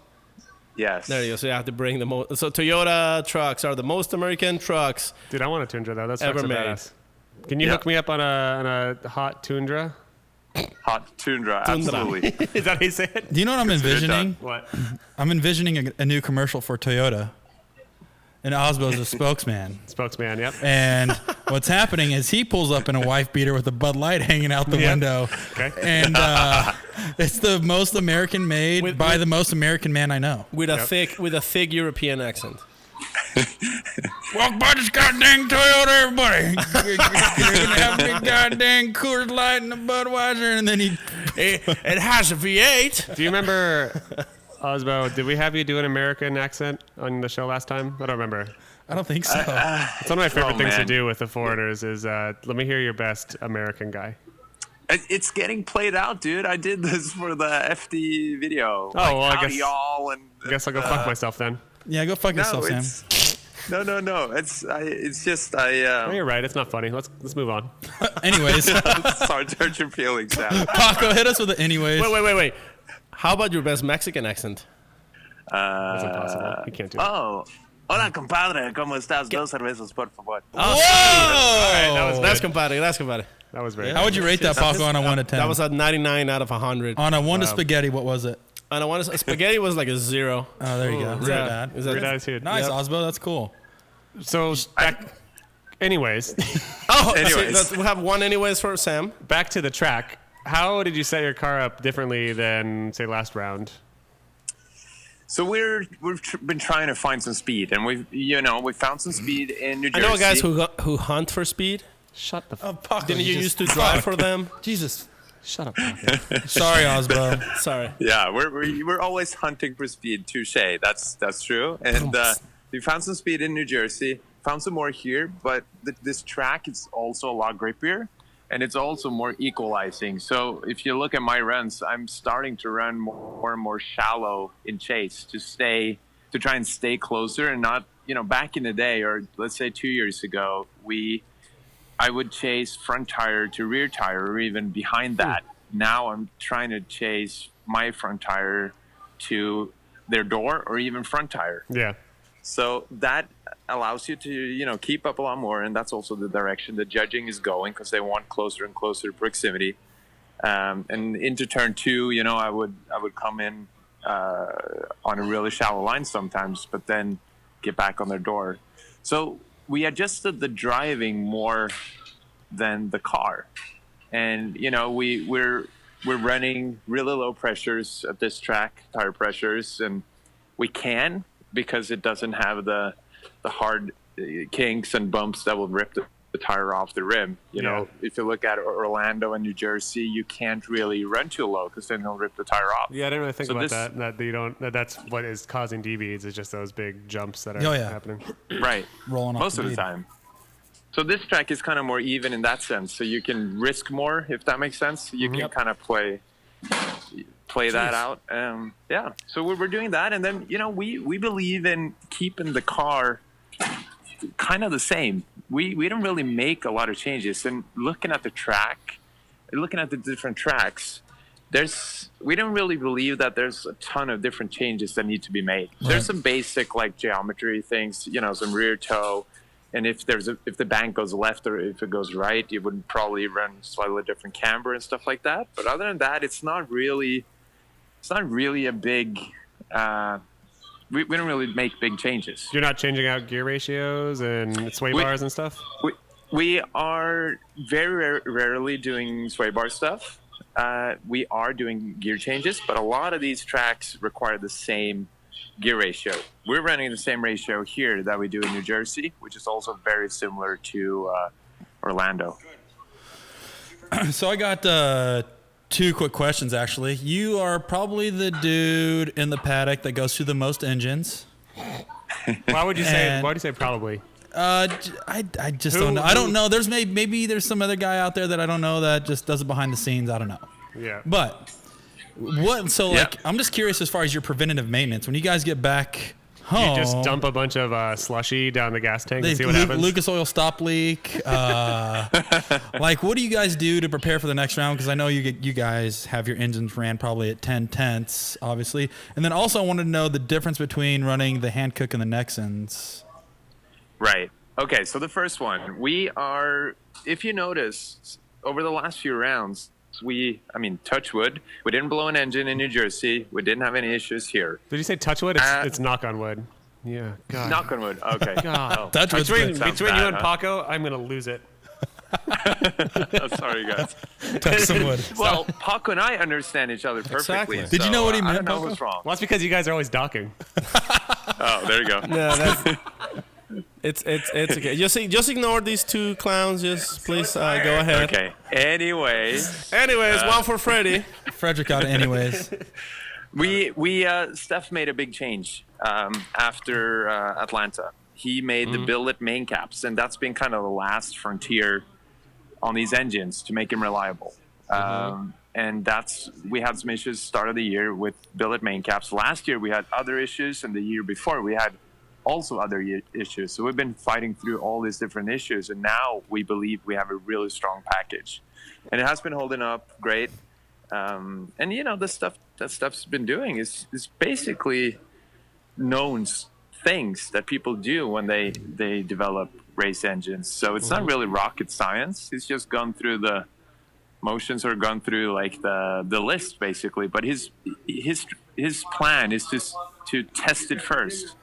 Yes. There you go. So you have to bring So Toyota trucks are the most American trucks. Dude, I want a Tundra though. That's ever so made. badass. Can you hook me up on a hot Tundra? Hot Tundra, absolutely. Is that how you say it? Do you know what I'm envisioning? What? I'm envisioning a new commercial for Toyota. And Aasbo's a spokesman. Spokesman, yep. And what's happening is he pulls up in a wife beater with a Bud Light hanging out the window. Okay. And it's the most American made by the most American man I know. With a thick European accent. Walk by this goddamn Toyota, everybody. You're gonna have a goddamn Coors Light and a Budweiser, and then It has a V8. Do you remember, Aasbo, did we have you do an American accent on the show last time? I don't remember. I don't think so. It's one of my favorite things to man. do with the foreigners is let me hear your best American guy. It's getting played out, dude. I did this for the FD video. Oh, well, I howdy, guess- y'all, and I guess I'll go fuck myself then. Yeah, go fuck yourself, Sam. No. It's just Oh, you're right. It's not funny. Let's move on. Anyways, sorry to hurt your feelings, Sam. Paco, hit us with it anyways. Wait. How about your best Mexican accent? That's impossible. You can't do it. Oh, hola, compadre. ¿Cómo estás? Dos cervezas, por favor. Whoa! All right, that was That's compadre. That was very How would you rate that, Paco, on a 1 to 10? That was a 99 out of 100. On a 1 to spaghetti, what was it? And I want to spaghetti was like a 0. Oh, there you go. It's not bad. Is that Great attitude. Nice, Yep. Aasbo. That's cool. So, anyways, Anyways. we have one anyways for Sam. back to the track. How did you set your car up differently than, say, last round? So we've been trying to find some speed, and we found some speed in New I Jersey. know guys who hunt for speed. Shut the Paco, Didn't you used to drive for them? Jesus. Shut up. Sorry, Aasbo. Sorry. Yeah, we're always hunting for speed. Touche. That's true. And we found some speed in New Jersey. Found some more here, but this track is also a lot grippier, and it's also more equalizing. So if you look at my runs, I'm starting to run more and more shallow in chase to try and stay closer and not, back in the day, or let's say 2 years ago, I would chase front tire to rear tire or even behind that. Now I'm trying to chase my front tire to their door or even front tire. Yeah. So that allows you to, keep up a lot more. And that's also the direction the judging is going because they want closer and closer proximity. And into turn 2, I would come in on a really shallow line sometimes, but then get back on their door. So we adjusted the driving more than the car. And, we're running really low pressures at this track, tire pressures, and we can because it doesn't have the hard kinks and bumps that will rip the tire off the rim. You know, if you look at Orlando and New Jersey, you can't really run too low because then they'll rip the tire off. Yeah, I didn't really think about that. That you don't. That's what is causing DBs. Is just those big jumps that are happening. Right, rolling off most of the time. So this track is kind of more even in that sense. So you can risk more, if that makes sense. You can kind of play that out. Yeah. So we're doing that, and then we believe in keeping the car kind of the same. We don't really make a lot of changes. And looking at the track, looking at the different tracks, we don't really believe that there's a ton of different changes that need to be made. Right. There's some basic like geometry things, some rear toe, and if the bank goes left or if it goes right, you would probably run slightly different camber and stuff like that. But other than that, it's not really a big. We don't really make big changes. You're not changing out gear ratios and sway bars and stuff? We are very rarely doing sway bar stuff. We are doing gear changes, but a lot of these tracks require the same gear ratio. We're running the same ratio here that we do in New Jersey, which is also very similar to Orlando. So I got two quick questions, actually. You are probably the dude in the paddock that goes through the most engines. Why would you say probably? I just don't know. I don't know. There's maybe there's some other guy out there that I don't know that just does it behind the scenes. I don't know. Yeah. But I'm just curious as far as your preventative maintenance. When you guys get back home, you just dump a bunch of slushy down the gas tank and see what happens. Lucas oil stop leak. What do you guys do to prepare for the next round? Because I know you guys have your engines ran probably at 10/10ths, obviously. And then also I wanted to know the difference between running the Hankook and the Nexans. Right. Okay, so the first one, if you notice, over the last few rounds, touch wood, we didn't blow an engine in New Jersey. We didn't have any issues here. Did you say touch wood? It's knock on wood. Yeah. God. Knock on wood. Okay. God. Touch wood. Between you and Paco, I'm going to lose it. Sorry, guys. Touch some wood. Well, Paco and I understand each other perfectly. Exactly. Did you know what he meant? I don't know what's wrong. Well, that's because you guys are always docking. Oh, there you go. No, it's okay. Just ignore these two clowns. Just please go ahead. Okay. Anyways, one for Freddie. Fredric out anyways. Steph made a big change after Atlanta. He made the billet main caps, and that's been kind of the last frontier on these engines to make them reliable. And we had some issues start of the year with billet main caps. Last year we had other issues, and the year before we had also other issues. So we've been fighting through all these different issues, and now we believe we have a really strong package, and it has been holding up great. And the stuff that Steph's been doing is basically known things that people do when they develop race engines. So it's not really rocket science. He's just gone through the motions or gone through like the list basically. But his plan is just to test it first,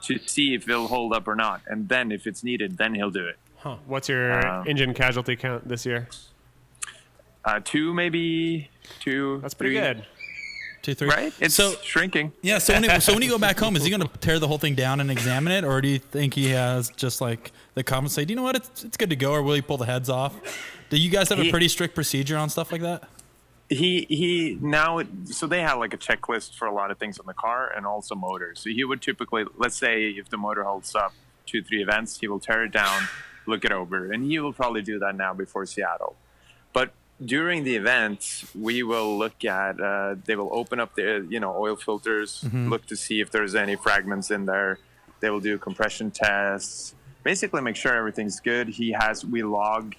to see if it'll hold up or not, and then if it's needed, then he'll do it. Huh. What's your engine casualty count this year? 2, maybe 2. That's pretty good. 2, 3. Right? It's shrinking. Yeah. So when you go back home, is he going to tear the whole thing down and examine it, or do you think he has just like the comments say, you know what, it's good to go, or will he pull the heads off? Do you guys have a pretty strict procedure on stuff like that? So they have like a checklist for a lot of things on the car and also motors. So he would typically, let's say if the motor holds up 2-3 events, he will tear it down, look it over, and he will probably do that now before Seattle. But during the event, we will look at, they will open up the oil filters, look to see if there's any fragments in there. They will do compression tests, basically make sure everything's good. We log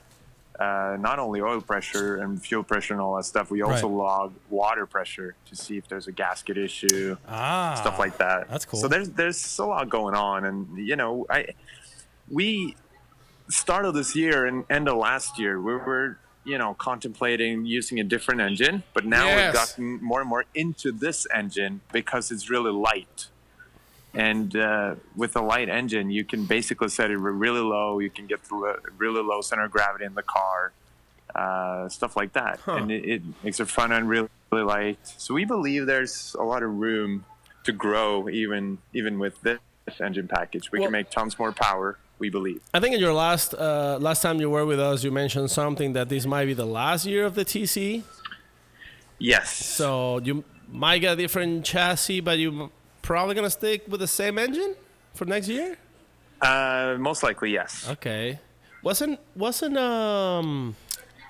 not only oil pressure and fuel pressure and all that stuff, we also log water pressure to see if there's a gasket issue, stuff like that. That's cool. So there's a lot going on, and we started this year and end of last year, we were contemplating using a different engine, but now we've gotten more and more into this engine because it's really light. And with a light engine, you can basically set it really low. You can get to a really low center of gravity in the car, stuff like that. And it makes it fun and really, really light. So we believe there's a lot of room to grow even with this engine package. We can make tons more power we believe. I think in your last time you were with us, you mentioned something that this might be the last year of the TC. Yes. So you might get a different chassis, but you probably gonna stick with the same engine for next year. Most likely, yes. Okay. Wasn't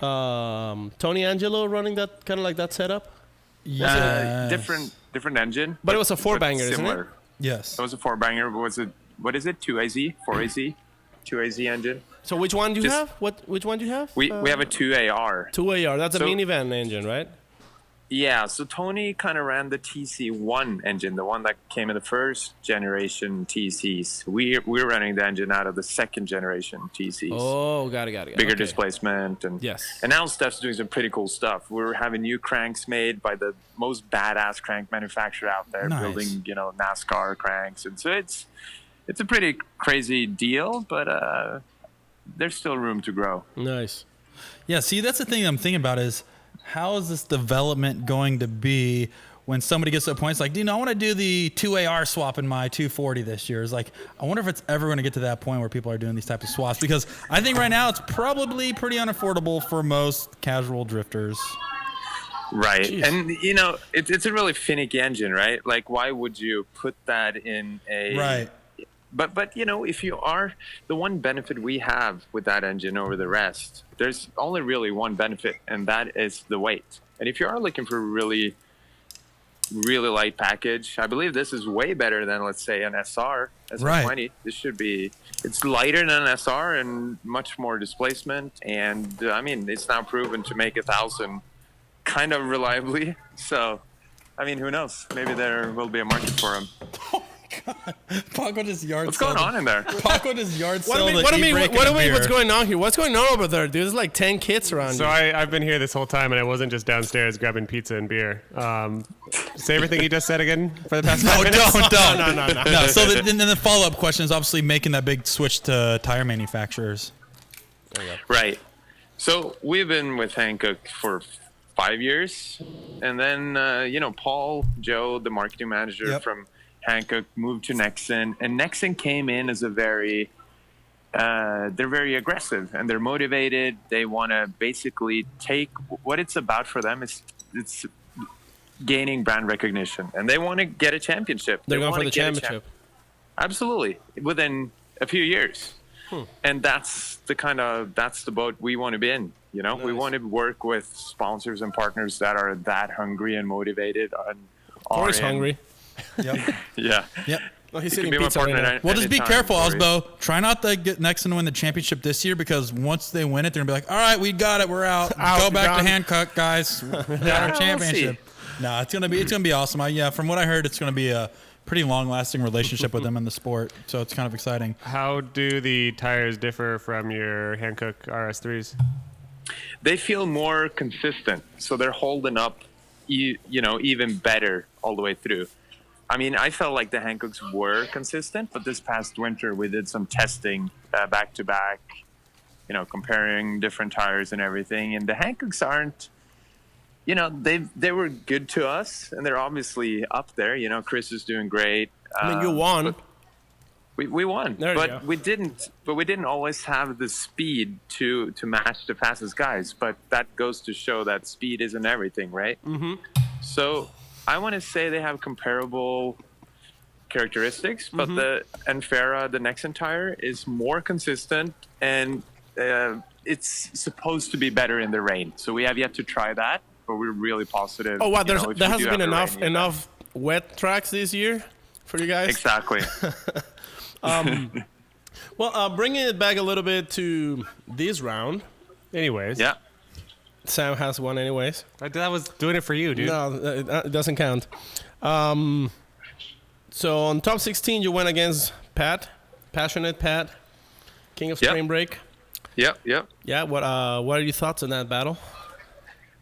Tony Angelo running that kind of like that setup? Yeah. Different engine. But it was a four-banger, isn't it? similar. Yes. It was a 4-banger. Was it? What is it? 2AZ? 4AZ? 2AZ engine. So which one do you Just- have? Which one do you have? We have a 2AR. 2AR. That's a So- minivan engine, right? Yeah, so Tony kind of ran the TC1 engine, the one that came in the first generation TCs. We're running the engine out of the second generation TCs. Oh, got it. Bigger Okay. displacement. And Yes. And now Steph's doing some pretty cool stuff. We're having new cranks made by the most badass crank manufacturer out there, Nice. building, NASCAR cranks. And so it's a pretty crazy deal, but there's still room to grow. Nice. Yeah, see, that's the thing I'm thinking about is how is this development going to be when somebody gets to a point, it's like, I want to do the 2AR swap in my 240 this year. It's like, I wonder if it's ever going to get to that point where people are doing these types of swaps, because I think right now it's probably pretty unaffordable for most casual drifters. Right. Jeez. And, it's a really finicky engine, right? Like, why would you put that in a... Right. But if you are, the one benefit we have with that engine over the rest, there's only really one benefit, and that is the weight. And if you are looking for a really, really light package, I believe this is way better than, let's say, an SR, SR20. Right. It's lighter than an SR and much more displacement. And, it's now proven to make 1,000 kind of reliably. So, who knows? Maybe there will be a market for them. Paco just yard What's going on in there? Paco just yard What do sold you mean? What do you mean? e-brake What do and you a mean? What's beer. going on here? What's going on over there, dude? There's like 10 kids around So you. I've been here this whole time, and I wasn't just downstairs grabbing pizza and beer. Say everything you just said again for the past 5 No, minutes. don't. No, so then the follow-up question is obviously making that big switch to tire manufacturers. Right. So we've been with Hankook for 5 years. And then, Paul, Joe, the marketing manager Yep. from Hankook, moved to Nexen. And Nexen came in as they're very aggressive and they're motivated. They want to basically take what it's about for them is it's gaining brand recognition. And they want to get a championship. They're They going for wanna the get a championship. Absolutely. Within a few years. And that's the boat we want to be in. We want to work with sponsors and partners that are that hungry and motivated. And Of course, hungry. Yep. Yeah. Yep. Oh, he's You can eating be my pizza right partner now. at Well, just be any careful, time, Corey. Aasbo. Try not to get Nexen to win the championship this year, because once they win it, they're gonna be like, "All right, we got it, we're out. Go back gone. to Hancock, guys. We got our we'll championship." No, it's gonna be awesome. From what I heard, it's gonna be a pretty long-lasting relationship with them in the sport. So it's kind of exciting. How do the tires differ from your Hankook RS3s? They feel more consistent, so they're holding up, even better all the way through. I felt like the Hankooks were consistent, but this past winter we did some testing back to back, comparing different tires and everything. And the Hankooks aren't, they were good to us, and they're obviously up there. Chris is doing great. You won. but We won, There you but go. we didn't always have the speed to match the fastest guys. But that goes to show that speed isn't everything, right? Mm-hmm. So I want to say they have comparable characteristics, but the Enfera, the Nexen tire, is more consistent, and it's supposed to be better in the rain. So we have yet to try that, but we're really positive. Oh, wow. if There we hasn't do been have a enough rainy event. wet tracks this year for you guys? Exactly. Well, bringing it back a little bit to this round. Anyways, Yeah. Sam has one anyways. I was doing it for you, dude. No, it doesn't count. So on top 16, you went against Pat, Passionate Pat, King of Yep. Spring Break. Yep. Yeah, what are your thoughts on that battle?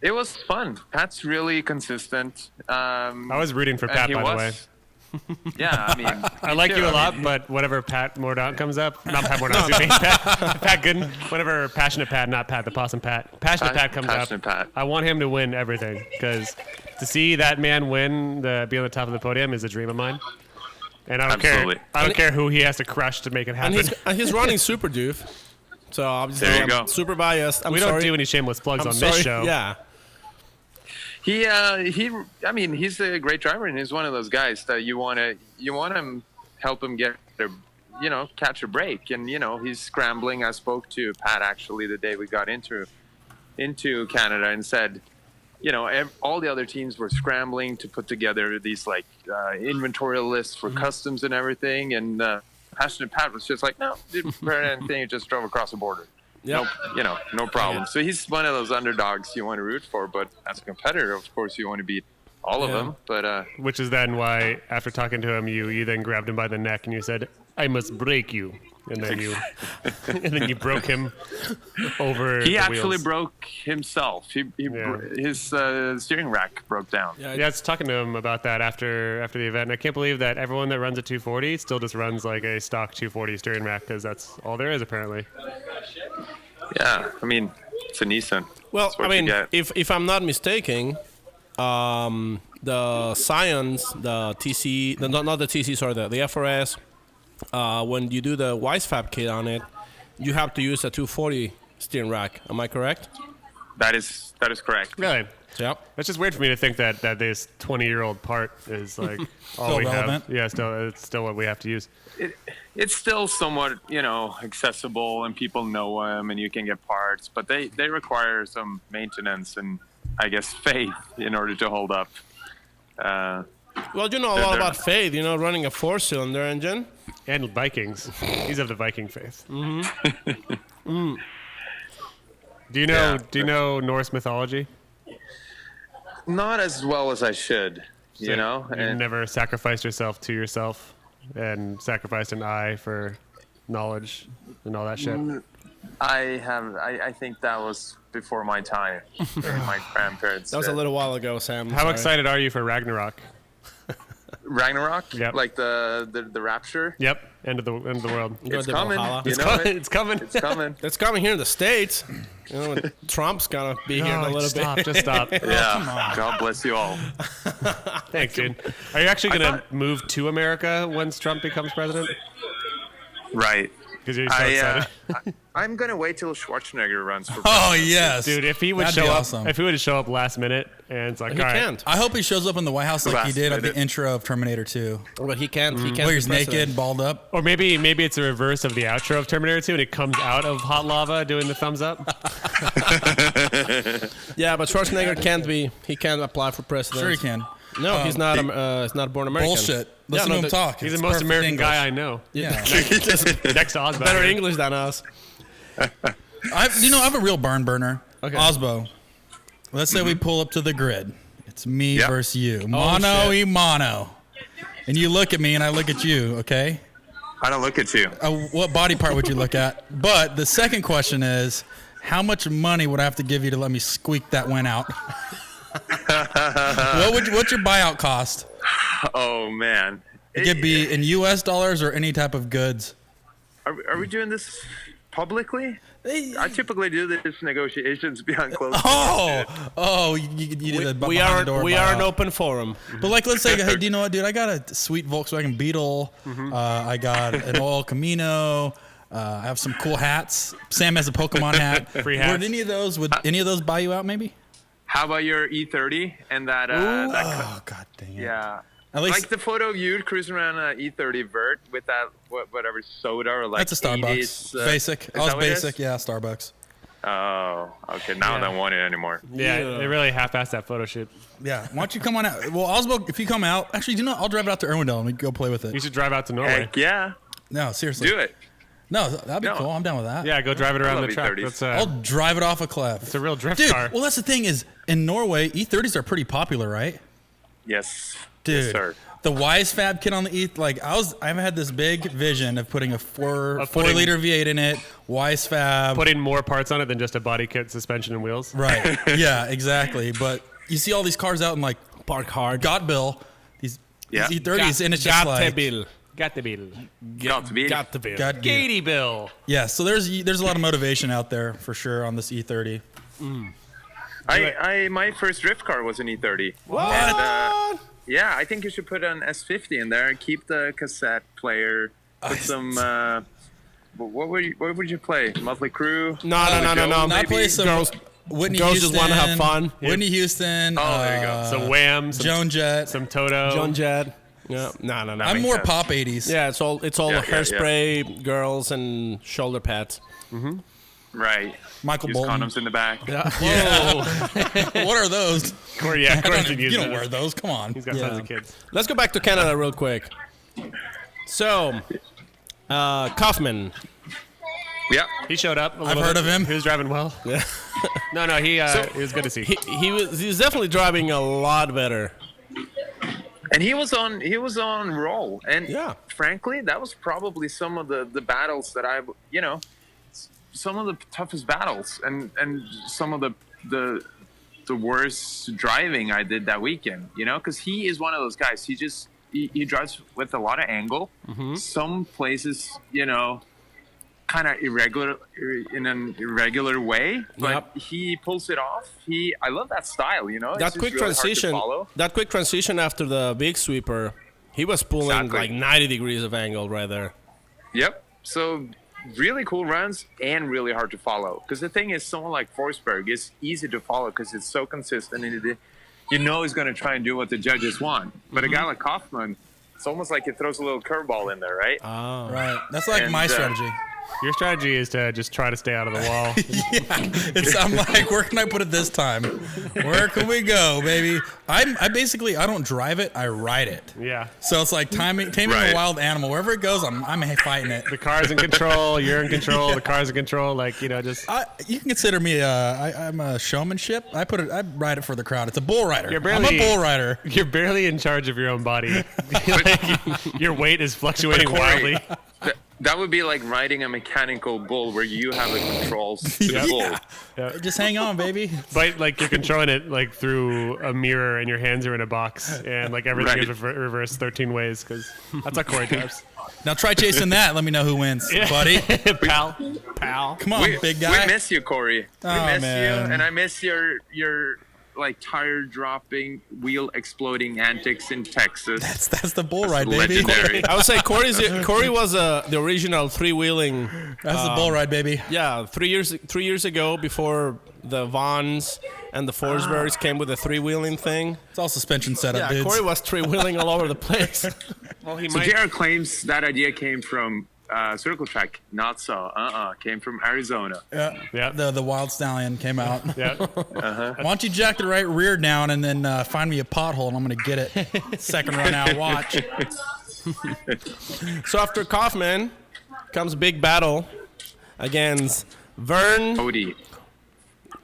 It was fun. Pat's really consistent. I was rooting for Pat, by the way. Yeah, I like you a lot, but whenever Pat Mordaunt comes up, not Pat Mordaunt, excuse me, Pat Gooden, whenever Passionate Pat, not Pat, the possum Pat, Passionate Pat comes Passionate up, Pat. I want him to win everything, because to see that man win, be on the top of the podium is a dream of mine. And I don't Absolutely. care. I don't care who he has to crush to make it happen. And he's running Super Doof. So obviously There you I'm go. super biased. I'm we sorry. don't do any shameless plugs I'm on sorry. this show. Yeah. I mean, he's a great driver, and he's one of those guys that you want to help him get catch a break. And he's scrambling. I spoke to Pat actually the day we got into Canada and said, all the other teams were scrambling to put together these inventory lists for customs and everything, and Passionate Pat was just like, no, didn't prepare anything, just drove across the border. Yep. No problem. So he's one of those underdogs you want to root for, but as a competitor, of course, you want to beat all of them. But which is then why, after talking to him, you then grabbed him by the neck and you said, "I must break you," and then you broke him over. he the actually wheels. broke himself. His steering rack broke down. Yeah. Yeah, I was talking to him about that after the event. And I can't believe that everyone that runs a 240 still just runs like a stock 240 steering rack, because that's all there is apparently. Yeah, I mean, it's a Nissan. Well, That's what I you mean, get. if I'm not mistaken, the Scions, the TC, not the TC, sorry, the FRS, when you do the Wisefab kit on it, you have to use a 240 steering rack. Am I correct? That is correct. Really? Yep. That's just weird for me to think that this 20-year-old part is like all we relevant. have. Yeah, it's still what we have to use. It's still somewhat, accessible, and people know them, and you can get parts, but they require some maintenance and, I guess, faith in order to hold up. Well, you know a lot about faith, running a 4-cylinder engine. And Vikings. He's of the Viking faith. Mm-hmm. Do you know Norse mythology? Not as well as I should, You and never sacrificed yourself to yourself and sacrificed an eye for knowledge and all that shit. I think that was before my time. My grandparents. That was a did. little while ago, Sam. How excited are you for Ragnarok? Ragnarok? Yep. Like the rapture? Yep, end of the world. It's to coming. Valhalla. You It's know coming. it. It's coming. It's coming. It's coming here in the States. Trump's gonna be here in a little stop, bit. Just stop. Yeah. God bless you all. Thanks, dude. Are you actually going to move to America once Trump becomes president? Right. Because you're so excited. I'm gonna wait till Schwarzenegger runs for Oh president. yes, Dude, if he would That'd show be up, awesome. if he would show up last minute, and it's like, He all right, can't. I hope he shows up in the White House like he Last did at the minute. intro of Terminator 2. But he can't. He can't. Where be he's president. naked, balled up. or maybe it's a reverse of the outro of Terminator 2, and it comes out of hot lava doing the thumbs up. Yeah, but Schwarzenegger can't be. He can't apply for president. Sure he can. No, he's not. He's not born American. Bullshit. Listen to him talk. He's It's the most perfect American English. guy I know. Yeah. Next to Osbo. Better English than us. I have a real barn burner. Okay. Osbo. Let's say we pull up to the grid. It's me Yep. versus you. Mono shit. e mono. And you look at me and I look at you, okay? I don't look at you. What body part would you look at? But the second question is, how much money would I have to give you to let me squeak that win out? What's your buyout cost? Oh man. It could be in U.S. dollars or any type of goods. Are we doing this publicly? I typically do this negotiations behind closed doors. You did a We behind the door are an buyout. open forum. But like, let's say, hey, do you know what, dude? I got a sweet Volkswagen Beetle. I got an oil Camino. I have some cool hats. Sam has a Pokemon hat. Free hats. Would any of those buy you out? Maybe. How about your E30 and that? Oh god dang it. Yeah. At least Like the photo of you cruising around an E30 vert with that whatever soda or like that's a Starbucks. 80s, Basic. is I was that what it is? basic. Yeah, Starbucks. Oh, okay. Now I don't want it anymore. Yeah, they really half-assed that photo shoot. Yeah. Why don't you come on out? Well, Osbo, if you come out, actually, do you know? I'll drive it out to Irwindale and we can go play with You it. should drive out to Norway. Heck yeah. No, seriously. Do it. No, that'd be No. cool. I'm down with that. Yeah, go drive it around love the track. E30s. That's I'll drive it off a cliff. it's a real drift Dude, car. well, that's the thing is, in Norway, E30s are pretty popular, right? Yes. Dude, Yes, sir. the Wisefab kit on the I've had this big vision of putting a four putting- liter V8 in it, Wisefab. Putting more parts on it than just a body kit, suspension, and wheels. Right. Yeah, exactly. But you see all these cars out in like Park hard. God Bill, these Yeah. E30s, and it's just like bill. Got the bill. Got to be. Got the bill. God. Katie bill. Yeah. So there's a lot of motivation out there for sure on this E30. My first drift car was an E30. What? And, Yeah, I think you should put an S50 in there. Keep the cassette player. Put some. What would you play? Motley Crue? No. I play some Girls, Whitney girls Houston. just want to have fun. Whitney Houston. Oh, there you go. Some Wham, some Joan Jett. some Toto. John Jett. Yeah. No. I'm more pop 80s. Yeah, it's all Yeah, hairspray, girls, and shoulder pads. Right. Michael Use Bolton. condoms in the back. What are those? Corey, yeah, Corey should use You don't those. wear those. Come on. He's got tons of kids. Let's go back to Canada real quick. So, Kaufman. Yeah. He showed up. I've heard of him. He was driving well. Yeah. No, he was good to see. He was definitely driving a lot better. And he was on roll. And Yeah. frankly, that was probably some of the battles that some of the toughest battles and some of the worst driving I did that weekend, because he is one of those guys. He drives with a lot of angle. Some places, kind of irregular in an irregular way, but he pulls it off. I love that style, That quick transition. That quick transition after the big sweeper, he was pulling Exactly. like 90 degrees of angle right there. Yep. So really cool runs and really hard to follow. Because the thing is, someone like Forsberg is easy to follow because it's so consistent and he's going to try and do what the judges want. But a guy like Kaufman, it's almost like he throws a little curveball in there, right? Right. That's like And, my strategy. Your strategy is to just try to stay out of the wall. I'm like, where can I put it this time? Where can we go, baby? I don't drive it, I ride it. Yeah. So it's like taming Right. a wild animal. Wherever it goes, I'm fighting it. The car's in control. You're in control. The car's in control. Just. You can consider me I'm a showmanship. I ride it for the crowd. It's a bull rider. You're I'm a bull rider. You're barely in charge of your own body. Your weight is fluctuating Corey, wildly. That would be like riding a mechanical bull where you have the controls to the bull. Just hang on, baby. But you're controlling it through a mirror and your hands are in a box and everything Right. is reversed 13 ways because that's how Corey drives. Now try chasing that. Let me know who wins, buddy. Pal. Come on, big guy. We miss you, Corey. We Oh, miss man. you, and I miss your tire dropping, wheel exploding antics in Texas. That's the bull ride, baby. Legendary. I would say Corey was the original three-wheeling. That's the bull ride, baby. Yeah, 3 years ago, before the Vons and the Forsbergs came with the three-wheeling thing. It's all suspension setup, Yeah, dudes. Corey was three-wheeling all over the place. Well, he So might. JR claims that idea came from Circle Track. Not so. Came from Arizona. Yeah. The wild stallion came out. Yeah. Why don't you jack the right rear down and then find me a pothole and I'm going to get it. Second run out, watch. So after Kaufman comes a big battle against Vern. Odie.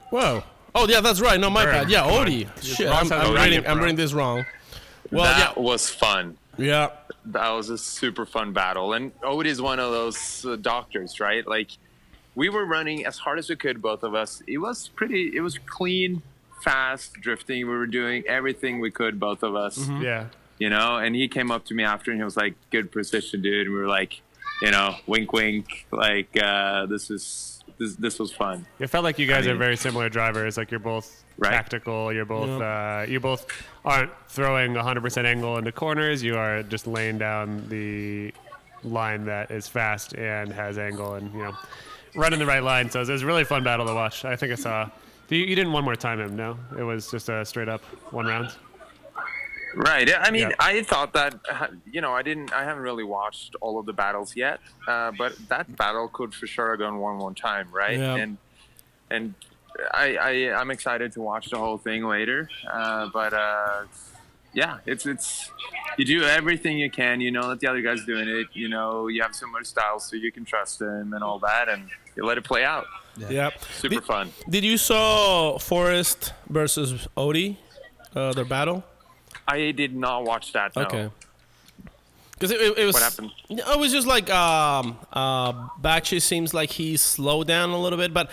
Whoa. Oh, yeah, that's right. No, my bad. Yeah, Odie. Shit, Ross has I'm Odie, reading this wrong. Well, That was fun. yeah. That was a super fun battle. And Odie's one of those doctors, right? We were running as hard as we could, both of us. It was clean, fast drifting. We were doing everything we could, both of us. Yeah. And he came up to me after and he was like, good precision, dude. And we were like, wink, wink. This was fun. It felt like you guys are very similar drivers. You're both Right. tactical. You're both you both aren't throwing 100% angle into corners. You are just laying down the line that is fast and has angle and running the right line. So it was a really fun battle to watch. I think I saw. You didn't one more time him, no? It was just a straight up one round. Right. I mean, Yeah. I thought that, I haven't really watched all of the battles yet, but that battle could for sure have gone one more time, right? Yeah. And I'm excited to watch the whole thing later. Yeah, it's you do everything you can, that the other guy's doing it, you have similar styles so you can trust him and all that, and you let it play out. Yep. Super fun. Did you saw Forrest versus Odie, their battle? I did not watch that, no. Okay. Because it was. What happened? It was just Bakshi seems like he slowed down a little bit, but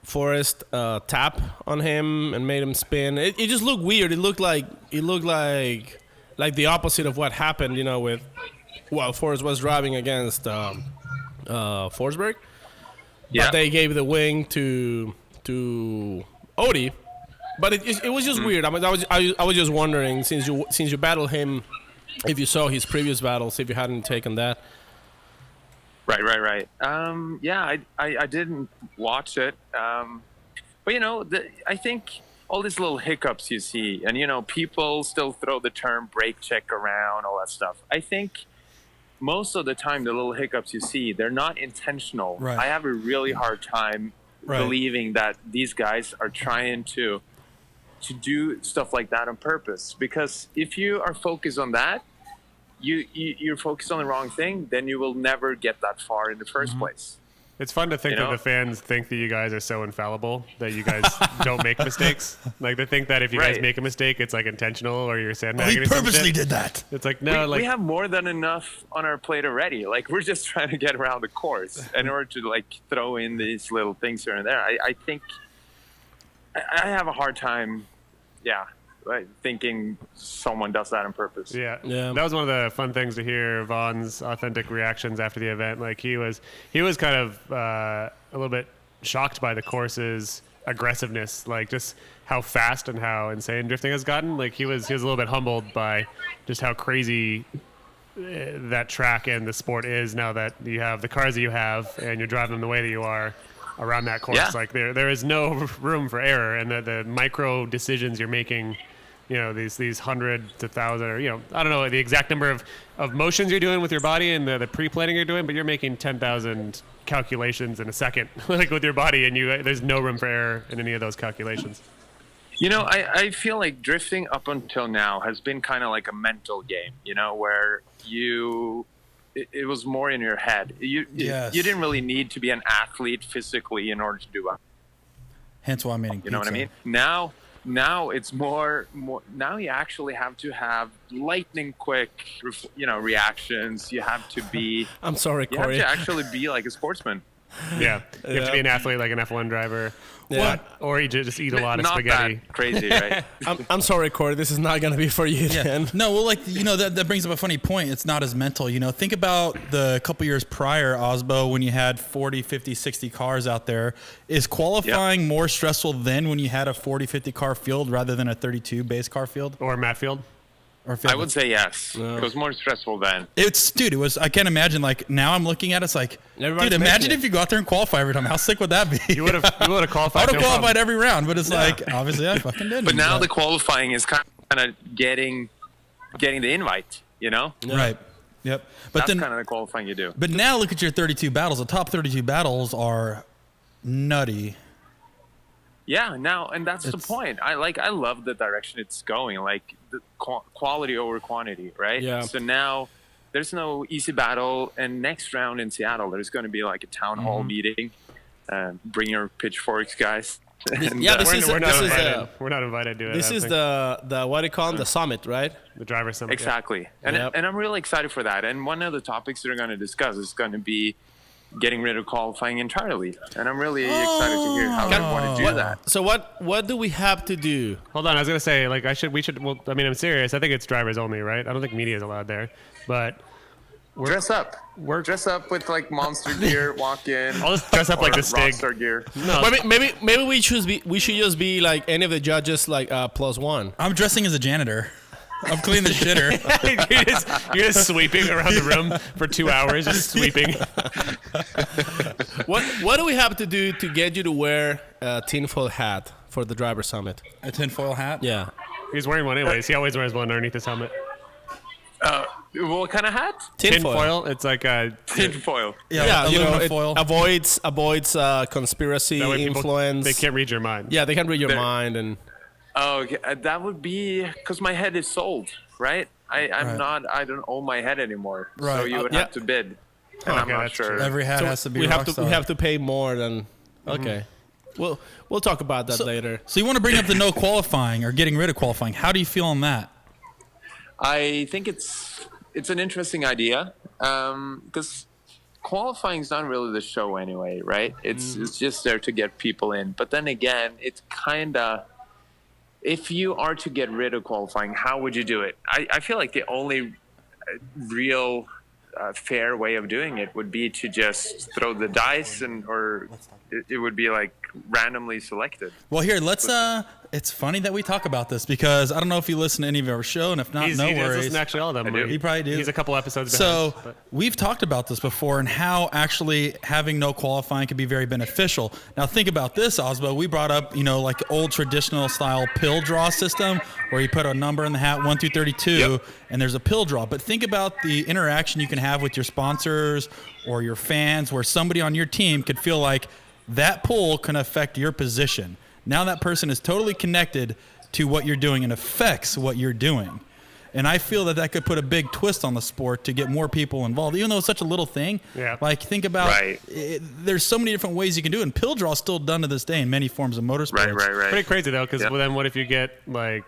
Forrest tap on him and made him spin. It just looked weird. It looked like the opposite of what happened, with Forrest was driving against Forsberg. Yeah. But they gave the wing to Odie. But it was just weird. I mean, I was just wondering, since you battled him, if you saw his previous battles, if you hadn't taken that. Right. Yeah, I didn't watch it. But, I think all these little hiccups you see, and, people still throw the term brake check around, all that stuff. I think most of the time, the little hiccups you see, they're not intentional. Right. I have a really hard time believing that these guys are trying to do stuff like that on purpose. Because if you are focused on that, you're focused on the wrong thing, then you will never get that far in the first place. It's fun to think that the fans think that you guys are so infallible that you guys don't make mistakes. Like, they think that if you guys make a mistake, it's like intentional or you're sandbagging. He purposely did that. It's like, no, we have more than enough on our plate already. Like, we're just trying to get around the course in order to like throw in these little things here and there. I think I have a hard time, thinking someone does that on purpose. Yeah. That was one of the fun things to hear Vaughn's authentic reactions after the event. Like, he was kind of a little bit shocked by the course's aggressiveness, like just how fast and how insane drifting has gotten. Like, he was a little bit humbled by just how crazy that track and the sport is now that you have the cars that you have and you're driving them the way that you are around that course. Yeah. Like, there is no room for error, and the micro decisions you're making, these 100 to 1,000, or, I don't know the exact number of motions you're doing with your body and the pre-planning you're doing, but you're making 10,000 calculations in a second, like with your body, and there's no room for error in any of those calculations. I feel like drifting up until now has been kind of like a mental game, where it was more in your head. You didn't really need to be an athlete physically in order to do it. Hence why I'm eating pizza. You know what I mean? Now it's more. Now you actually have to have lightning quick, reactions. You have to be. I'm sorry, Corey. You have to actually be like a sportsman. Yeah, you have to be an athlete, like an F1 driver. Yeah. Or you just eat a lot of Not spaghetti. that crazy, right? I'm sorry, Corey. This is not gonna be for you then. No, well, that brings up a funny point. It's not as mental. Think about the couple years prior, Aasbo, when you had 40, 50, 60 cars out there. Is qualifying more stressful then when you had a 40, 50 car field rather than a 32 base car field? Or Matt Field? Or I would say yes. It was more stressful then. It was. I can't imagine. Like, now I'm looking at it, it's like, Everybody's dude, imagine making if you go out there and qualify every time. How sick would that be? You would have qualified. I would have no qualified problem. every round, but it's like, obviously, I fucking didn't. But now the qualifying is kind of getting the invite, Right. Yep. But That's then, kind of the qualifying you do. but now look at your 32 battles. The top 32 battles are nutty. Yeah, and that's the point. I love the direction it's going, like the quality over quantity, right? Yeah. So now there's no easy battle, and next round in Seattle, there's going to be like a town hall meeting. Bring your pitchforks, guys. And, Yeah, We're not invited to it. This I is think. the what do you call it? The summit, right? the driver summit. exactly. And Yep. and I'm really excited for that. And one of the topics that we're going to discuss is going to be getting rid of qualifying entirely. And I'm really excited to hear how they want to do that. So what do we have to do? Hold on, I was gonna say we should. Well, I mean, I'm serious. I think it's drivers only, right? I don't think media is allowed there, but Dress up. Dress up with like monster gear. Walk in. I'll just dress up like the Stig. Rockstar gear. No, Maybe we should just be like any of the judges, like +1. I'm dressing as a janitor. I'm cleaning the shitter. you're just sweeping around the room for 2 hours, just sweeping. What do we have to do to get you to wear a tinfoil hat for the driver summit? A tinfoil hat? Yeah. He's wearing one anyways. He always wears one underneath his helmet. What kind of hat? Tinfoil. It's like a Tinfoil. Yeah, aluminum it foil. avoids conspiracy that way people- influence. They can't read your mind. Yeah, they can read your mind and. Oh, okay. That would be because my head is sold, right? I'm not. I don't own my head anymore. So Right. you would Yeah. have to bid, and I'm Okay, not that's sure. true. Every hat has to be we a have rock to star. we have to pay more than. Okay. We'll talk about that later. So you want to bring up the no qualifying or getting rid of qualifying. How do you feel on that? I think it's an interesting idea because qualifying is not really the show anyway, right? It's just there to get people in. But then again, it's kind of, if you are to get rid of qualifying, how would you do it? I feel like the only real fair way of doing it would be to just throw the dice or it would be like randomly selected. Well, here, let's It's funny that we talk about this because I don't know if you listen to any of our show, and if not, He no does worries. listen to actually all of them. He probably do. He's a couple episodes So behind. we've talked about this before and how actually having no qualifying can be very beneficial. Now think about this, Aasbo. We brought up, like the old traditional style pill draw system where you put a number in the hat, 1 through 32, and there's a pill draw. But think about the interaction you can have with your sponsors or your fans where somebody on your team could feel like that pull can affect your position. Now that person is totally connected to what you're doing and affects what you're doing. And I feel that could put a big twist on the sport to get more people involved, even though it's such a little thing. Yeah. Like, think about there's so many different ways you can do it. And pill draw is still done to this day in many forms of motorsports. Right. Pretty crazy, though, because then what if you get, like,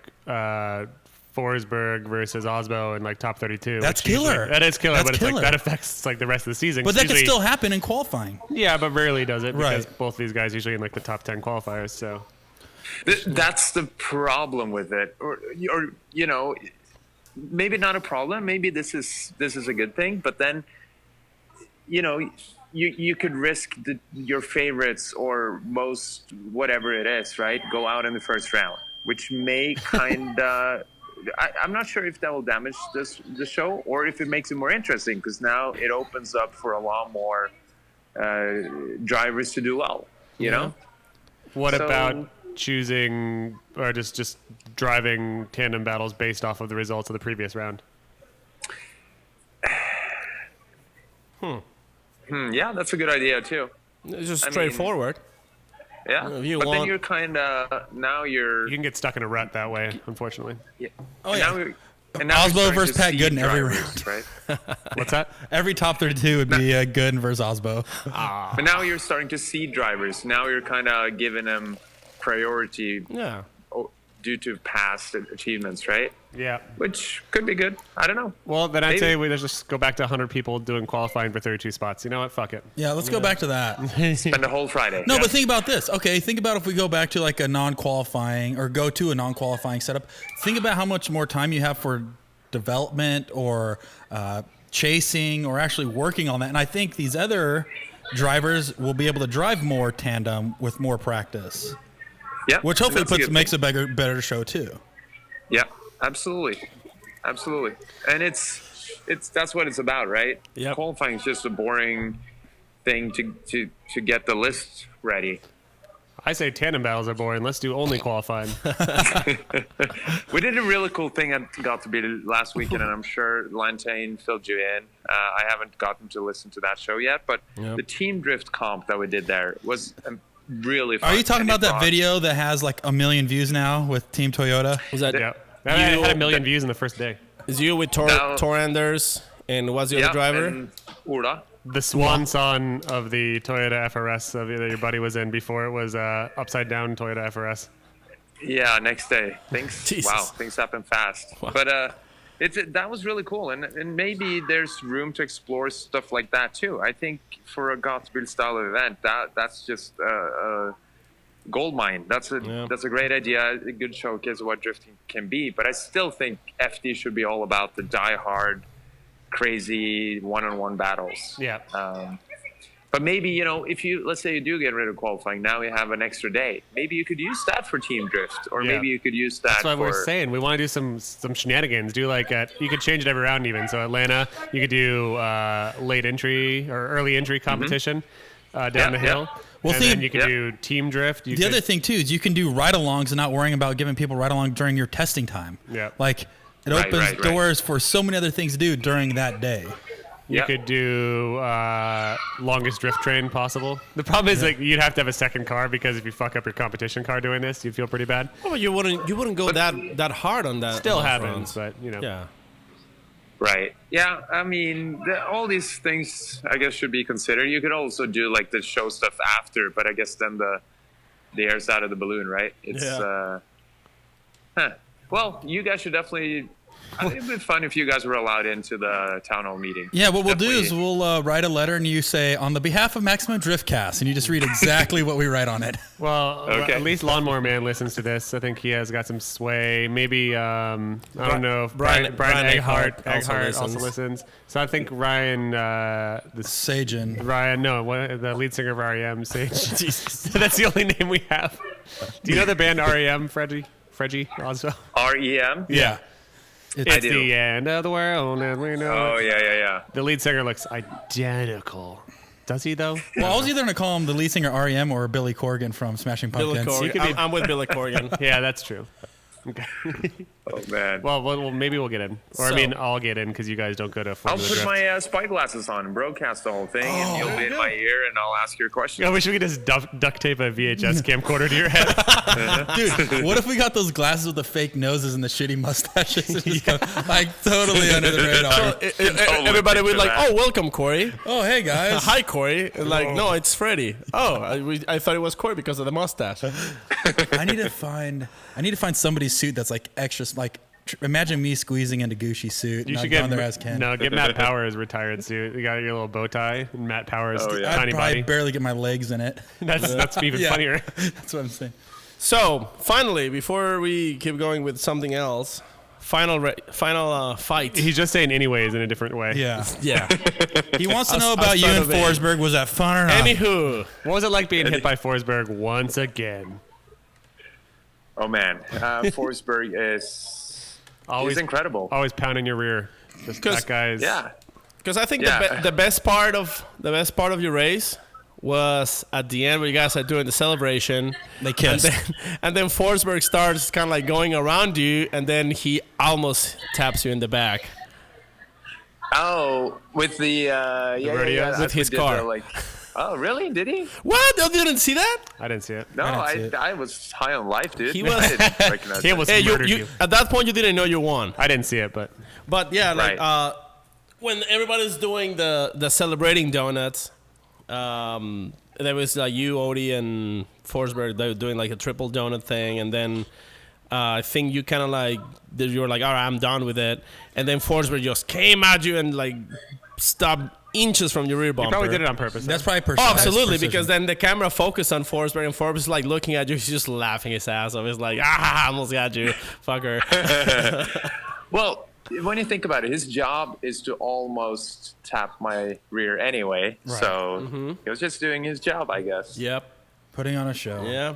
Forsberg versus Aasbo in, like, top 32? That's killer. That is killer, That's but killer. it's like that affects, like, the rest of the season. But that could Usually- still happen in qualifying. Yeah, but rarely does it because Right. both these guys usually in, like, the top 10 qualifiers, so... That's the problem with it, or maybe not a problem. Maybe this is a good thing, but then you could risk your favorites or most whatever it is, right? Go out in the first round, which may kind of. I'm not sure if that will damage the show or if it makes it more interesting because now it opens up for a lot more drivers to do well. You know. What So- about choosing or just driving tandem battles based off of the results of the previous round? Yeah, that's a good idea too. It's just I mean- straightforward. Yeah, If you but then want- you're kind of now you're. You can get stuck in a rut that way, unfortunately. Yeah. Oh, And yeah. now and now Aasbo we're starting versus to Pat see Gooden every drivers, right? What's that? Every top 32 would be Gooden versus Aasbo. But now you're starting to see drivers. Now you're kind of giving them priority Yeah. due to past achievements, right? Yeah. Which could be good. I don't know. Well, then I'd Maybe. say we just go back to 100 people doing qualifying for 32 spots. You know what? Fuck it. Yeah, let's go back to that. Spend a whole Friday. No, but think about this. Okay, think about if we go back to like a non-qualifying or go to a non-qualifying setup. Think about how much more time you have for development or chasing or actually working on that. And I think these other drivers will be able to drive more tandem with more practice, Yeah, which hopefully that's a good makes thing. a better show too. Yeah, absolutely. And it's that's what it's about, right? Yep. Qualifying is just a boring thing to get the list ready. I say tandem battles are boring. Let's do only qualifying. We did a really cool thing at Got to Be last weekend, and I'm sure Lantane filled you in. I haven't gotten to listen to that show yet, but the team drift comp that we did there was really fun. Are you talking And about it that brought- video that has like 1 million views now with Team Toyota? Was that Yeah. That had 1 million views in the first day. is you with No. Tor Anders and what's the Yeah, other driver? and Ola. The swan song of the Toyota FRS that your buddy was in before it was upside down Toyota FRS. Yeah, next day. Jesus. Things happen fast. But that was really cool, and maybe there's room to explore stuff like that too. I think for a Gottspiel style event, that's just a gold mine. That's a great idea, a good showcase of what drifting can be. But I still think FD should be all about the die-hard, crazy one-on-one battles. Yeah. But maybe, if let's say you do get rid of qualifying, now we have an extra day. Maybe you could use that for team drift, or Yeah. maybe you could use that That's what for. we're saying. We want to do some shenanigans. Do like you could change it every round even. So Atlanta, you could do late entry or early entry competition down the hill. Well, and think- then you could do team drift. The other thing too is you can do ride-alongs and not worrying about giving people ride-along during your testing time. Yeah. Like it Right, opens right. doors for so many other things to do during that day. You Yeah. could do longest drift train possible. The problem is like you'd have to have a second car because if you fuck up your competition car doing this, you'd feel pretty bad. Oh, but you wouldn't go that hard on that. Still on those happens, rounds. but Yeah. Right. Yeah. I mean, all these things, I guess, should be considered. You could also do like the show stuff after, but I guess then the air's out of the balloon, right? It's. Yeah. Well, you guys should definitely It'd be fun if you guys were allowed into the town hall meeting. Yeah, what we'll do is Definitely. we'll write a letter and you say, on the behalf of Maximum Driftcast, and you just read exactly what we write on it. Well, Okay. at least Lawnmower Man listens to this. I think he has got some sway. Maybe I don't know if Brian Egghart also also listens. So I think Ryan, Sagen. the lead singer of REM, Sage. That's the only name we have. Do you know the band REM, Fredric Aasbo? REM? Yeah. It's do. the end of the world, and we know. Oh, it. yeah. The lead singer looks identical. Does he though? Well, I was either going to call him the lead singer REM or Billy Corgan from Smashing Billy Pumpkins. Corgan. I'm with Billy Corgan. Yeah, that's true. Okay. Oh, man. Well, maybe we'll get in. Or, So- I'll get in because you guys don't go to I'll Formula put Drift. my spyglasses on and broadcast the whole thing, and you'll be in my ear, and I'll ask your question. I wish we could just duct tape a VHS camcorder to your head. Dude, what if we got those glasses with the fake noses and the shitty mustaches? And just go, like, totally under the radar. Everybody would picture like, that. oh, welcome, Corey. Oh, hey, guys. Hi, Corey. And like, no, it's Freddie. Oh, I thought it was Corey because of the mustache. I need to find somebody's suit that's like extra, like, imagine me squeezing into Gucci suit. You not should going get there as Ken. get Matt Powers' retired suit. You got your little bow tie and Matt Powers' Oh, yeah. I'd tiny probably body. barely get my legs in it. That's even Yeah. funnier. That's what I'm saying. So, finally, before we keep going with something else, final fight. He's just saying anyways in a different way. Yeah. Yeah. He wants to I'll- know I'll about you start and with A. Forsberg. Was that fun or not? Anywho, What was it like being hit by Forsberg once again? Oh, man. Forsberg is... Always He's incredible. Always pounding your rear. Just 'Cause- that guy's. Yeah. because I think Yeah. the best part of your race was at the end where you guys are doing the celebration. They kissed. And then Forsberg starts kind of like going around you, and then he almost taps you in the back. Oh, with the... rodeos? With his we did car. Oh, really? Did he? What? You didn't see that? I didn't see it. No, I didn't see it. I was high on life, dude. He was- I didn't recognize He it. almost Hey, murdered you. at that point you didn't know you won. I didn't see it, but But yeah, like Right. when everybody's doing the celebrating donuts, there was you, Odie, and Forsberg. They were doing like a triple donut thing, and then I think you kind of like you were like, all right, I'm done with it, and then Forsberg just came at you and like stopped inches from your rear bumper. he probably did it on purpose. That's probably Oh, precision. absolutely, That's because precision. then the camera focused on Forsberg, and Forsberg is like looking at you. He's just laughing his ass off. He's like, I almost got you, fucker. Well, when you think about it, his job is to almost tap my rear anyway. Right. So he was just doing his job, I guess. Yep. Putting on a show. Yeah.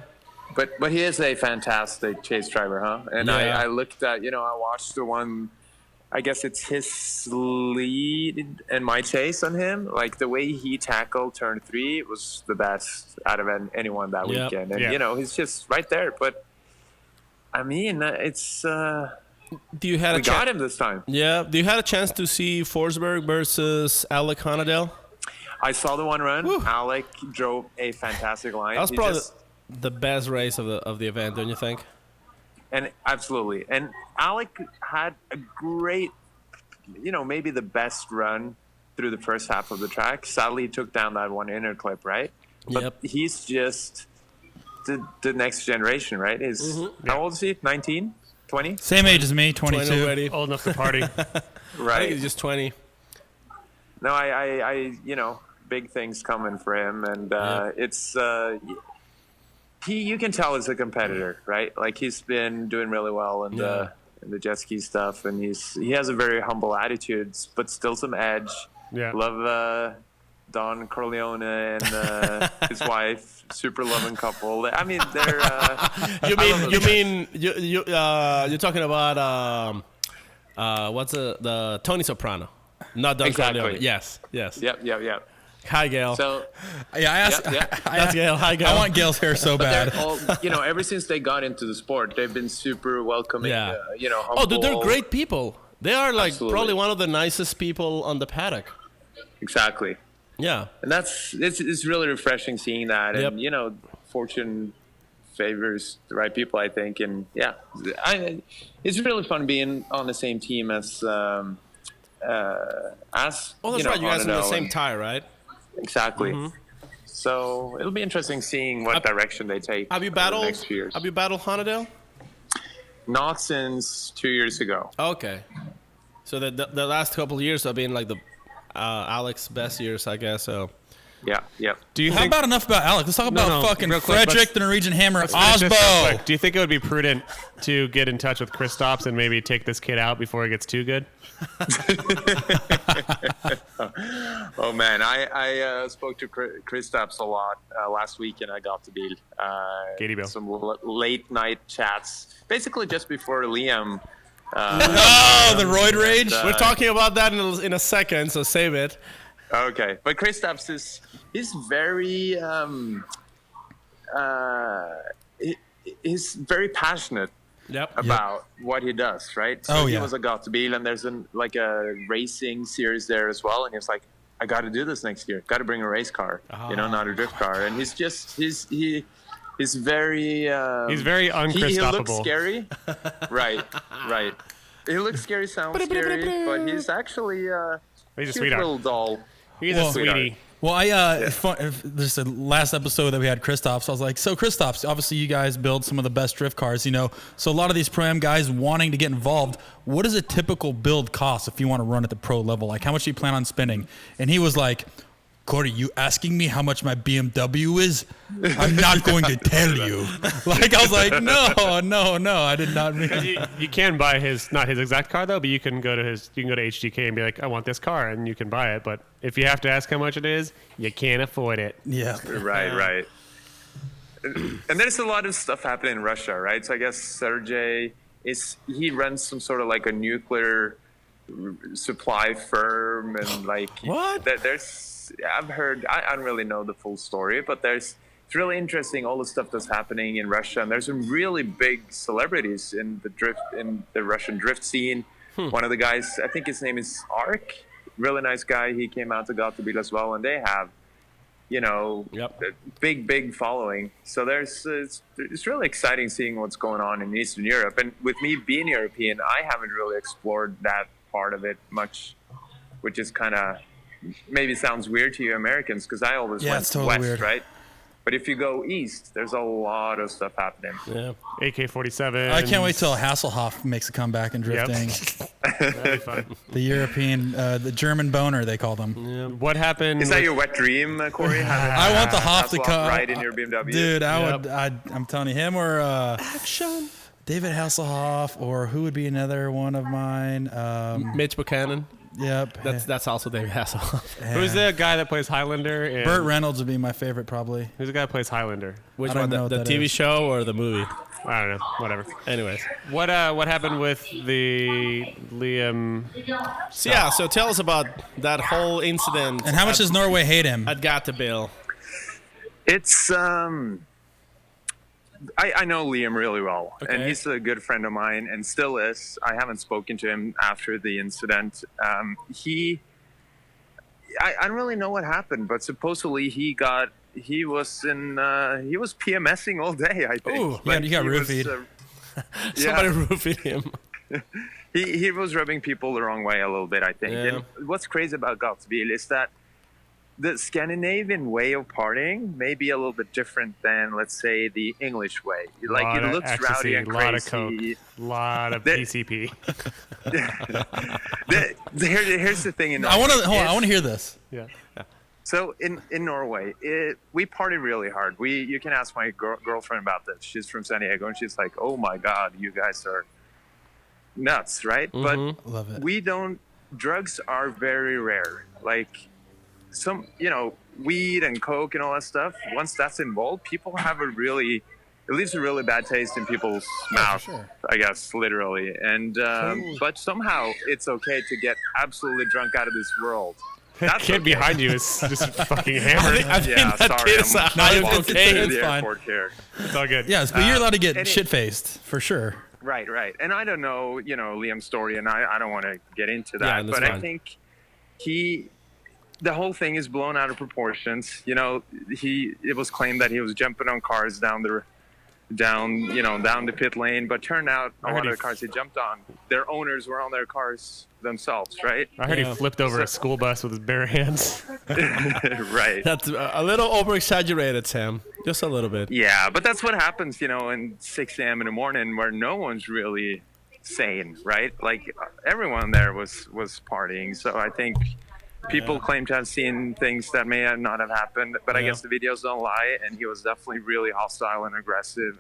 But he is a fantastic chase driver, huh? And Yeah. I looked at, I watched the one, I guess it's his lead and my chase on him. Like the way he tackled turn 3 was the best out of anyone that Yep. weekend. And, Yeah. he's just right there. But I mean, it's, Do you had we a got him this time. Yeah. Do you had a chance to see Forsberg versus Alec Honadell? I saw the one run. Alec drove a fantastic line. That was He probably just- the best race of the event, don't you think? And absolutely. And Alec had a great, maybe the best run through the first half of the track. Sadly, he took down that one inner clip, right? But Yep. he's just the next generation, right? How old is he? 19? 20? Same age as me, 20 22. already. Old enough to party. I think Right. he's just 20. No, I big things coming for him. And it's, you can tell he's a competitor, right? Like he's been doing really well in the jet ski stuff, and he has a very humble attitude, but still some edge. Yeah. Love Don Corleone and his wife, super loving couple. I mean, they're You're talking about what's the Tony Soprano, not Don Exactly. Corleone. Yes. yep. Hi, Gail. So Yeah, I asked. Yeah. That's Gail. Hi, Gail. I want Gail's hair so they're bad. all, ever since they got into the sport, they've been super welcoming. Yeah. Humble. Oh, dude, they're great people. They are like Absolutely. probably one of the nicest people on the paddock. Exactly. Yeah. And it's really refreshing seeing that. And, Yep. fortune favors the right people, I think. And, yeah, it's really fun being on the same team as Oh, that's right. You guys are in the Honadell same and- tie, right? Exactly. So it'll be interesting seeing what direction they take Have you over the battled? next few years. Have you battled Honadell? Not since 2 years ago. Okay. So the last couple of years have been like the Alex's best years, I guess. So Yeah. Do you How think? about enough about Alex? Let's talk about fucking real quick, Fredric, the Norwegian Hammer, Let's finish this real Aasbo. quick. Do you think it would be prudent to get in touch with Kristaps and maybe take this kid out before it gets too good? Oh man, I spoke to Kristaps a lot last week, and I got to be Katie Bill. some late night chats, basically just before Liam. Oh, the roid rage. we're talking about that in a second, so save it. Okay, but Kristaps he's very he's very passionate Yep. about what he does, right? So Oh, he yeah. was a Gattebil, and there's a racing series there as well, and he was like, I got to do this next year. Got to bring a race car, not a drift car. And he's very He's very he unChristoppable. looks scary, right. He looks scary, sounds scary, but he's actually He's a cute sweetheart. little doll. He's Well- a sweetie. Well, there's a last episode that we had Kristaps. I was like, so Kristaps, obviously you guys build some of the best drift cars, So a lot of these Pro-Am guys wanting to get involved, what does a typical build cost if you want to run at the pro level? Like, how much do you plan on spending? And he was like, Corey, you asking me how much my BMW is? I'm not going to tell you. Like, I was like, no, I did not mean. You can buy not his exact car though, but you can go to HDK and be like, I want this car, and you can buy it. But if you have to ask how much it is, you can't afford it. Yeah. Right. And there's a lot of stuff happening in Russia, right? So I guess Sergey he runs some sort of like a nuclear supply firm, and like What? I've heard, I don't really know the full story, but it's really interesting, all the stuff that's happening in Russia, and there's some really big celebrities in the Russian drift scene. One of the guys, I think his name is Ark, really nice guy. He came out to Gattebil as well, and they have Yep. a big following. So it's really exciting seeing what's going on in Eastern Europe. And with me being European, I haven't really explored that part of it much, which is kind of maybe sounds weird to you Americans, because I always Yeah, went it's totally west, weird. right? But if you go east, there's a lot of stuff happening. Yeah. AK-47. I can't wait till Hasselhoff makes a comeback in drifting. That'd be fun. The European, the German boner, they call them. What happened? Is that your wet dream, Corey? I want the Hoff to Hasselhoff come. ride in your BMW? Dude, Yep. I'm telling you, him or David Hasselhoff, or who would be another one of mine? Mitch Buchanan. Yep. That's also David Hasselhoff. Who's the guy that plays Highlander? And Burt Reynolds would be my favorite, probably. Who's the guy that plays Highlander? Which I don't one? know what The that TV is. show or the movie? I don't know. Whatever. Anyways. What happened with the Liam? So tell us about that whole incident. And how much does Norway hate him? at Gattebil? It's I know Liam really well, and Okay. he's a good friend of mine, and still is. I haven't spoken to him after the incident. I don't really know what happened, but supposedly he was PMSing all day, I think. Ooh, yeah, you got he was, roofied. Somebody roofied him. he was rubbing people the wrong way a little bit, I think. Yeah. And what's crazy about Gattebil is that the Scandinavian way of partying may be a little bit different than, let's say, the English way. Like, Lot it of looks ecstasy, rowdy and lot of crazy. coke, lot of That- PCP. Here's the thing in I Norway. want to hear this. Yeah. So in Norway, we party really hard. You can ask my girlfriend about this. She's from San Diego, and she's like, "Oh my God, you guys are nuts, right?" Mm-hmm. But Love it. we don't. Drugs are very rare. Like some, weed and coke and all that stuff. Once that's involved, people have it leaves a really bad taste in people's mouth. sure. I guess literally. And but somehow it's okay to get absolutely drunk out of this world. That That's kid okay. behind you is just fucking hammered. I think Yeah, that sorry, kid is I'm- out of it's- cocaine. it's the fine. airport here. It's all good. Yes, but you're allowed to get and it- shit-faced, for sure. Right. And I don't know, Liam's story, and I don't want to get into Yeah, that. that's But I fine. think the whole thing is blown out of proportions. It was claimed that he was jumping on cars down the pit lane, but turned out a I heard lot of he- the cars he jumped on, their owners were on their cars themselves, right? I heard Yeah. he flipped over a school bus with his bare hands. Right. That's a little over exaggerated, Sam. Just a little bit. Yeah, but that's what happens, in 6 a.m. in the morning where no one's really sane, right? Like everyone there was partying. So I think people claim to have seen things that may not have happened, but I guess the videos don't lie. And he was definitely really hostile and aggressive.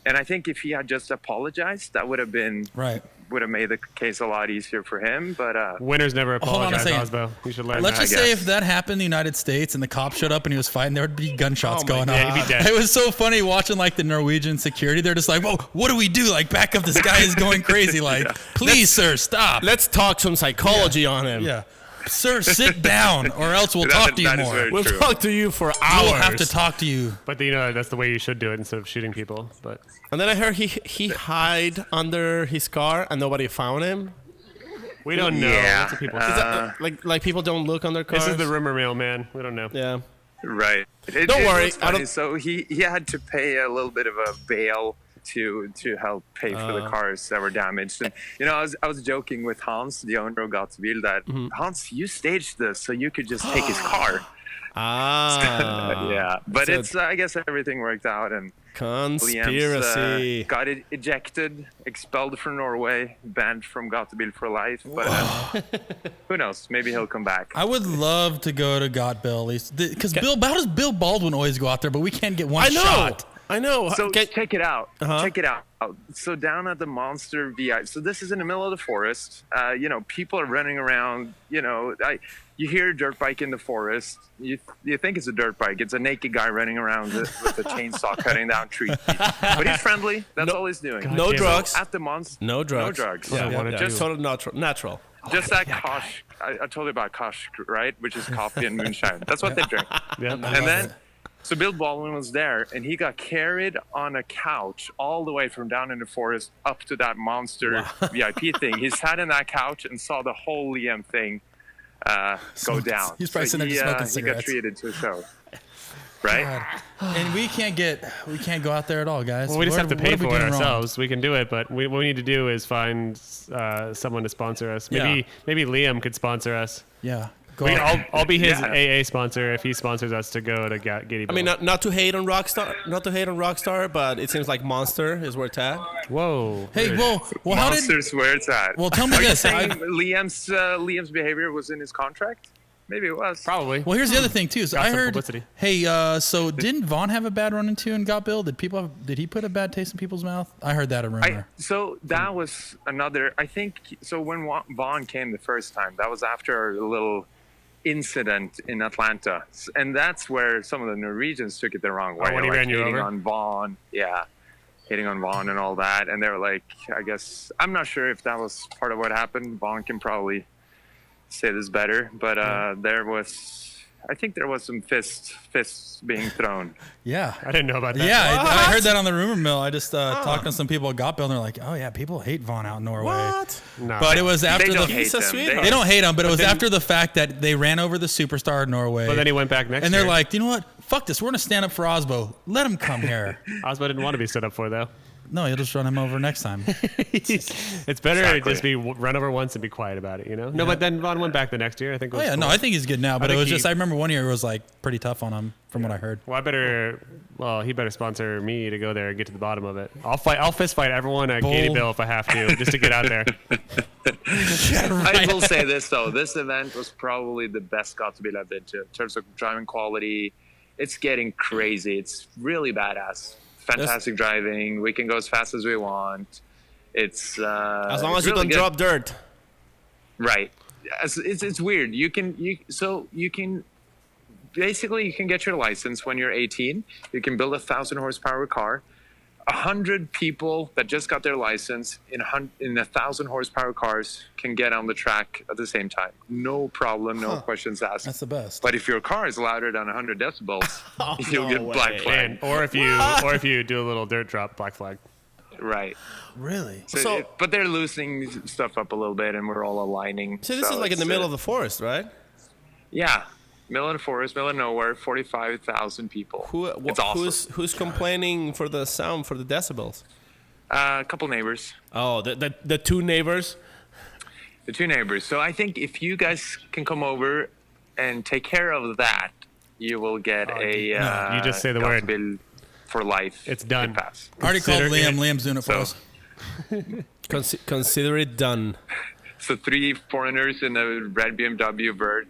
And I think if he had just apologized, that would have been Right. would have made the case a lot easier for him. But Winners never Hold on a apologize, second. Aasbo. You should learn Let's that. just say if that happened in the United States and the cops showed up and he was fighting, there would be gunshots going Yeah, on. he'd be dead. It was so funny watching like the Norwegian security. They're just like, "Whoa, what do we do? Like, back up! This guy is going crazy! Like, please, sir, stop!" Let's talk some psychology on him. Yeah, sir, sit down, or else we'll talk to you that is more. very We'll true. talk to you for hours. We'll have to talk to you. But that's the way you should do it instead of shooting people. But And then I heard he hid under his car and nobody found him. we don't know. Yeah, That's what people Is say. that, like people don't look under cars. This is the rumor mill, man. We don't know. Yeah. Right. Don't worry, was I funny. don't- So he had to pay a little bit of a bail to help pay for the cars that were damaged. And I was joking with Hans, the owner of Gatsbil, that Hans, you staged this so you could just take his car. Ah. Yeah, but So- it's I guess everything worked out, and Conspiracy. Liam's, got ejected, expelled from Norway, banned from Gatebil for life. But who knows? Maybe he'll come back. I would love to go to Got Bill at least because how does Bill Baldwin always go out there, but we can't get one I know. shot? I know. So Okay. check it out. Uh-huh. Check it out. So down at the Monster VI. So this is in the middle of the forest. People are running around. You hear a dirt bike in the forest. You think it's a dirt bike. It's a naked guy running around with a chainsaw cutting down trees. But he's friendly. That's all he's doing. No damn it. drugs. At the Monster. No drugs. No drugs. What I wanna do. Just total natural. Just that Kosh. I told you about Kosh, right? Which is coffee and moonshine. That's what they drink. Yeah. And then, so Bill Baldwin was there, and he got carried on a couch all the way from down in the forest up to that Monster VIP thing. He sat in that couch and saw the whole Liam thing go down. He's probably sitting there smoking He got cigarettes. treated to a show, right? And we can't go out there at all, guys. Well, we just have to What pay are we for it doing wrong? ourselves. We can do it, but what we need to do is find someone to sponsor us. Maybe Liam could sponsor us. Yeah. Go We out. can, I'll be his Yeah. AA sponsor if he sponsors us to go to Giddy. I mean, not to hate on Rockstar, but it seems like Monster is where it's at. Whoa. Hey, weird. well, how did? Monsters where it's at. Well, tell me Are you this. saying Liam's behavior was in his contract? Maybe it was. Probably. Well, here's the other thing too. So Got I some heard. publicity. Hey, so didn't Vaughn have a bad run into and got Bill? Did he put a bad taste in people's mouth? I heard that a rumor. So that was another. I think so. When Vaughn came the first time, that was after a little incident in Atlanta, and that's where some of the Norwegians took it the wrong way. when he ran you hating over? on Vaughn, hating on Vaughn and all that, and they were like, I guess I'm not sure if that was part of what happened. Vaughn can probably say this better, but I think there was some fists being thrown. Yeah. I didn't know about that. Yeah, I heard that on the rumor mill. I just talked to some people at Got Bill, and they're like, "Oh yeah, people hate Vaughn out in Norway." What? No. But it was after They don't the hate a them. sweetheart. they don't hate him, but it was then- after the fact that they ran over the superstar of Norway. But then he went back next and year. they're like, you know what? Fuck this. We're gonna stand up for Aasbo. Let him come here. Aasbo didn't want to be stood up for, though. No, you'll just run him over next time. It's better to Exactly. just be run over once and be quiet about it, No, but then Vaughn went back the next year. I think. It Oh was yeah, no, cool. I think he's good now. But it think was he- just I remember one year it was like pretty tough on him from what I heard. Well, he better sponsor me to go there and get to the bottom of it. I'll fist fight everyone at Bull. Giddy Bill if I have to, just to get out there. I will say this though: this event was probably the best Gatebil I've been to in terms of driving quality. It's getting crazy. It's really badass. Fantastic driving. We can go as fast as we want. It's As long as you really don't good. drop dirt. Right. It's weird. You can basically you can get your license when you're 18. You can build a 1,000 horsepower car. 100 people that just got their license in 1,000 horsepower cars can get on the track at the same time. No problem. No questions asked. That's the best. But if your car is louder than 100 decibels, you'll get black flag. And or if you do a little dirt drop, black flag. Right. Really? So- But they're loosening stuff up a little bit, and we're all aligning. So this is like in the it's, middle of the forest, right? Yeah. Middle of the forest, middle of nowhere, 45,000 people. It's awesome. Who's complaining for the sound, for the decibels? A couple neighbors. Oh, the two neighbors. The two neighbors. So I think if you guys can come over and take care of that, you will get a you just say the word. Gatebil for life. It's done. Pass. I already called Consider Liam. it- Liam's doing it for so- us. Consider it done. So 3 foreigners in a red BMW Vert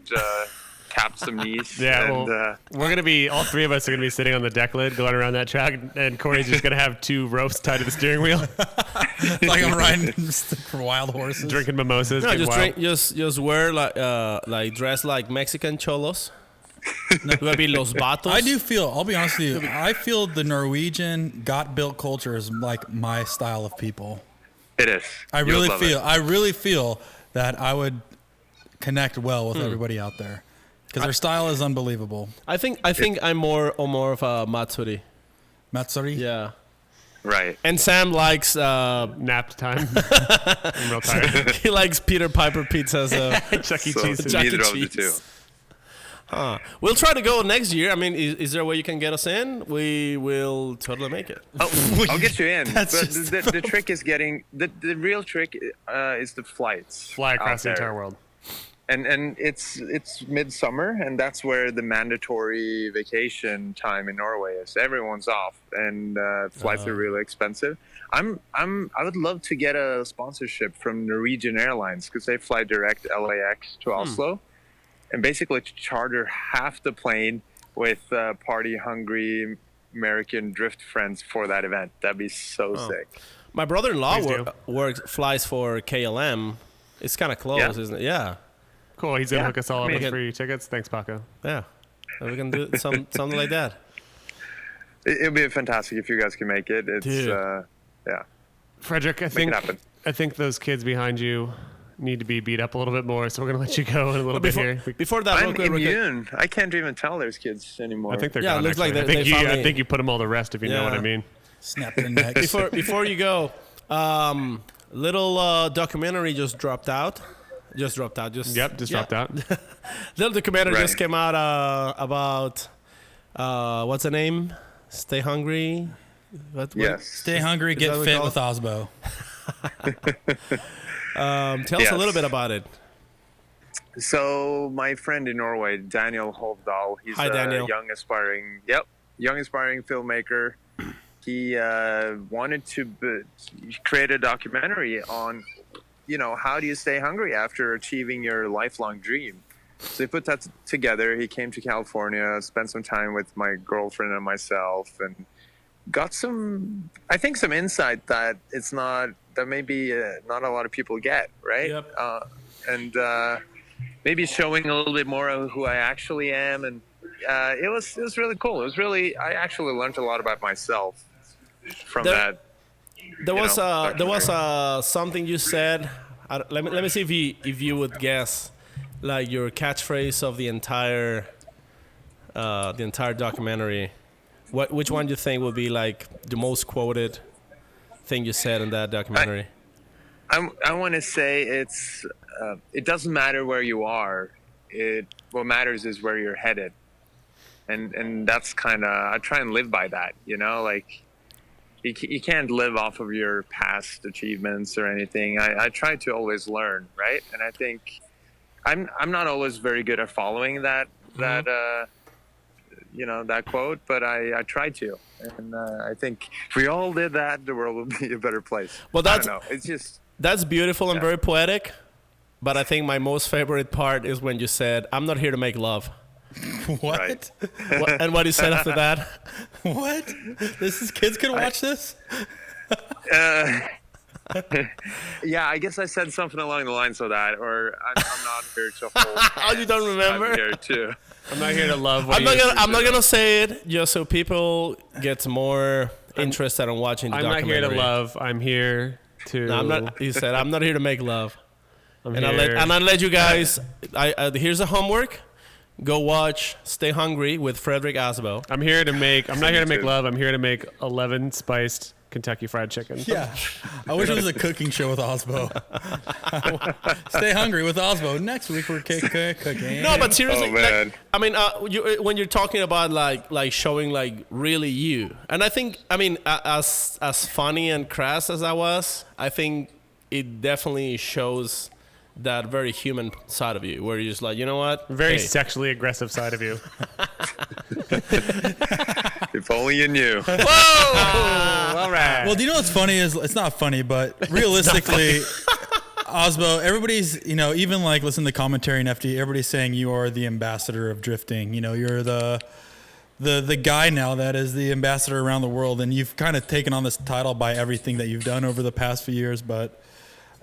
tapped some knees. Yeah, and, well, we're gonna be all 3 of us are gonna be sitting on the deck lid going around that track, and Corey's just gonna have 2 ropes tied to the steering wheel, Like I'm riding for wild horses. drinking mimosas. No, getting just wild. just wear like dress like Mexican cholos. It would be los vatos. I do feel, I'll be honest with you, I feel the Norwegian got-built culture is like my style of people. it is. I You'll really love feel, it. I really feel that I would connect well with everybody out there because their style is unbelievable. I think I'm more of a Matsuri. Matsuri? Yeah. Right. And Sam likes Nap time. I'm real tired. he likes Peter Piper pizzas. Chuck E. So Cheese. Chuck E. neither of the Cheese. two. We'll try to go next year. I mean, is there a way you can get us in? We will totally make it. I'll get you in. But That's the trick is getting the real trick is the flights. Fly across the out there. entire world. And it's midsummer, and that's where the mandatory vacation time in Norway is. Everyone's off, and flights are really expensive. I would love to get a sponsorship from Norwegian Airlines because they fly direct LAX to Oslo, and basically charter half the plane with party hungry American drift friends for that event. That'd be so sick. My brother-in-law Please do. flies for KLM. It's kind of close, Yeah. isn't it? Yeah. Cool. He's gonna Yeah, hook us all up I mean- with free tickets. Thanks, Paco. Yeah. We can do something like that. It'd be fantastic if you guys can make it. It's Dude. yeah, Fredric, I make think it happen. those kids behind you need to be beat up a little bit more, so we're gonna let you go in a little bit here. Before that, real I'm quick, immune. I can't even tell there's kids anymore. I think they're Yeah, it gone. looks like actually. they I finally- think you put them all to rest if you know what I Yeah. mean. Snap their necks. before you go, little documentary just dropped out. Just dropped out. Just Dropped out. Little documentary Right. just came out about what's the name? Stay hungry. What? Yes. Stay hungry, Is get that what fit we with Aasbo. Tell us a little Yes. bit about it. So my friend in Norway, Daniel Hovdal, he's Hi, a Daniel. young aspiring filmmaker. He wanted to create a documentary on, how do you stay hungry after achieving your lifelong dream? So he put that together. He came to California, spent some time with my girlfriend and myself, and got some insight that maybe not a lot of people get, right? Yep. And maybe showing a little bit more of who I actually am, and it was really cool. I actually learned a lot about myself from that. There was documentary. something you said. Let me see if you would guess, like your catchphrase of the entire documentary. Which one do you think would be like the most quoted thing you said in that documentary? I want to say it doesn't matter where you are. What matters is where you're headed, and that's kind of, I try and live by that. Like you can't live off of your past achievements or anything. I try to always learn, right? And I think I'm not always very good at following that quote, but I try to, and I think if we all did that, the world would be a better place. Well, I don't know. It's just. That's beautiful and Yeah. very poetic, but I think my most favorite part is when you said, "I'm not here to make love." What? Right. And what you said after that? What? Kids can watch this? Yeah, I guess I said something along the lines of that, or I'm not here to hold. Oh, you don't remember? I'm here too. I'm not here to love. I'm not gonna say it just so people get more interested in watching the I'm not documentary. here to love. I'm here to. No, I'm not. You said I'm not here to make love. I'm And here. I'll let you guys. Here's the homework. Go watch Stay Hungry with Fredric Aasbo. I'm here to make. I'm not here to make too. love. I'm here to make 11 spiced Kentucky Fried Chicken. Yeah. I wish it was a cooking show with Aasbo. Stay hungry with Aasbo. Next week we're cooking. No, but seriously, Oh, man. like, I mean, when you're talking about like showing like really you, and I think, I mean, as funny and crass as I was, I think it definitely shows that very human side of you, where you're just like, you know what, Very Hey, sexually aggressive side of you. If Only you knew. Whoa! All right. Well, do you know what's funny is it's not funny, but realistically, Aasbo, everybody's, even like listen to commentary and FD, everybody's saying you are the ambassador of drifting. You're the guy now that is the ambassador around the world, and you've kind of taken on this title by everything that you've done over the past few years. But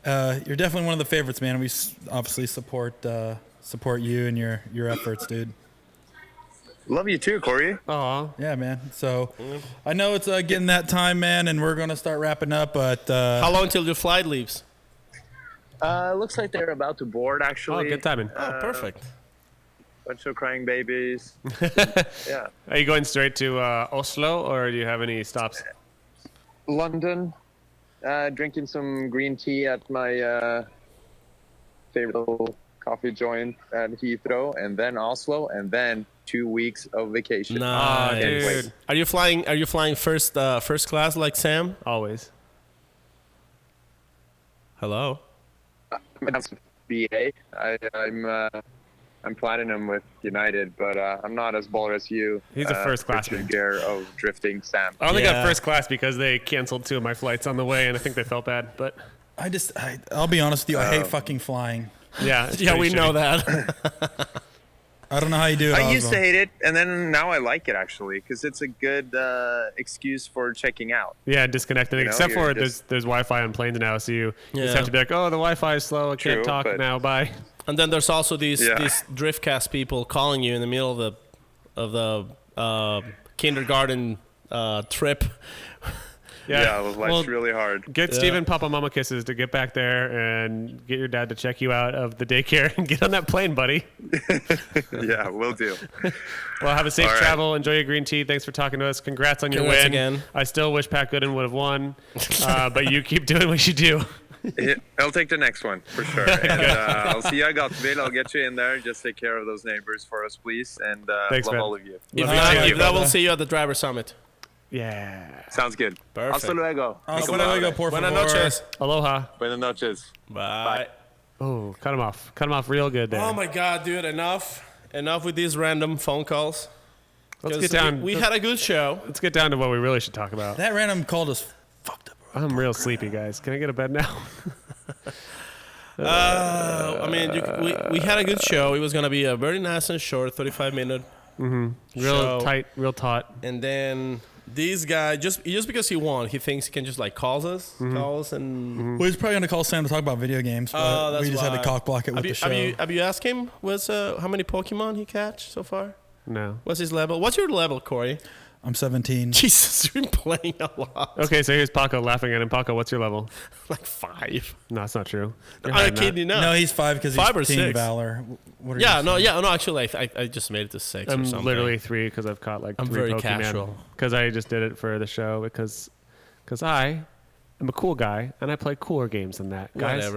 you're definitely one of the favorites, man. We obviously support you and your efforts, dude. Love you too, Corey. Aw. Yeah, man. So I know it's getting that time, man, and we're gonna start wrapping up. But How long till your flight leaves? Looks like they're about to board, Oh, actually. good timing. Perfect. Bunch of crying babies. Yeah. Are you going straight to Oslo, or do you have any stops? London. Drinking some green tea at my favorite little coffee joint at Heathrow, and then Oslo, and then 2 weeks of vacation. Nice. Can't wait. Are you flying first class like Sam? Always. Hello. That's BA. I'm platinum with United, but I'm not as baller as you. He's a first Richard classman. Gere of drifting Sam. I only Yeah. got first class because they canceled 2 of my flights on the way, and I think they felt bad. But I'll be honest with you, I hate fucking flying. yeah, it's Yeah, we pretty know shitty. that. I don't know how you do it. I used Aasbo. to hate it, and then now I like it actually because it's a good excuse for checking out. Yeah, disconnected. You know, Except you're for just- there's Wi-Fi on planes now, so you just Yeah. have to be like, oh, the Wi-Fi is slow. I can't True, talk but- now. Bye. And then there's also these Yeah. Driftcast people calling you in the middle of the kindergarten trip. Yeah, life's well, really hard. Get Steven Papa Mama Kisses to get back there and get your dad to check you out of the daycare and get on that plane, buddy. Yeah, will do. Well, have a safe All right. travel. Enjoy your green tea. Thanks for talking to us. Congrats on your Congrats win. again. I still wish Pat Gooden would have won, but you keep doing what you do. Yeah, I'll take the next one for sure. And I'll see you at Gotville. I'll get you in there. Just take care of those neighbors for us, please. And Thanks, love man. all of you. If Love not, you too. if not, we'll see you at the driver summit. Yeah. Sounds good. Perfect. Hasta luego. Hasta luego, por Buenas favor. noches. Aloha. Buenas noches. Bye. Oh, cut him off. Cut him off real good there. Oh my God, dude! Enough with these random phone calls. Let's 'Cause get down. We had a good show. Let's get down to what we really should talk about. That random called us fucked up. I'm real sleepy, guys. Can I get a bed now? I mean, we had a good show. It was gonna be a very nice and short 35-minute Real show. tight, real taut. And then this guy, just because he won, he thinks he can just like call us and. Well, he's probably gonna call Sam to talk about video games, but Oh, that's we just had why. to cock block it with the show. Have you asked him how many Pokemon he catch so far? No. What's his level? What's your level, Corey? I'm 17. Jesus, you've been playing a lot. Okay, so here's Paco laughing at him. Paco, what's your level? Like 5. No, that's not true. You're higher I'm than that. kidding, no. No, he's 5 because he's 5 or Team 6. Valor. What are Yeah, you no, actually, I just made it to 6 or I'm something. literally 3 because I've caught like I'm 3 very Pokemon. casual. Because I just did it for the show because I am a cool guy and I play cooler games than that, guys.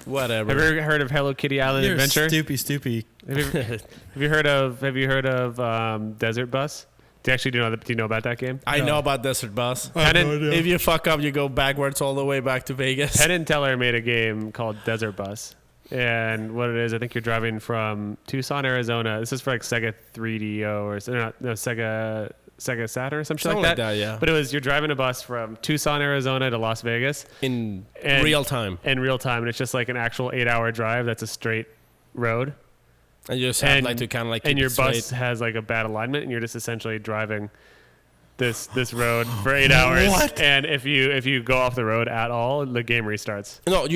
Whatever. Have you ever heard of Hello Kitty Island You're Adventure? stoopy. Have you heard of Desert Bus? Do you know about that game? I know about Desert Bus. I have no idea. If you fuck up, you go backwards all the way back to Vegas. Penn and Teller made a game called Desert Bus. And what it is, I think you're driving from Tucson, Arizona. This is for like Sega 3DO or Sega Saturn or something like that. yeah. But you're driving a bus from Tucson, Arizona to Las Vegas In And- real time. in real time. And it's just like an actual 8-hour drive that's a straight road. And you just have to kind of like keep and your it bus straight. has like a bad alignment and you're just essentially driving this road for 8 hours. What? And if you go off the road at all, the game restarts. No,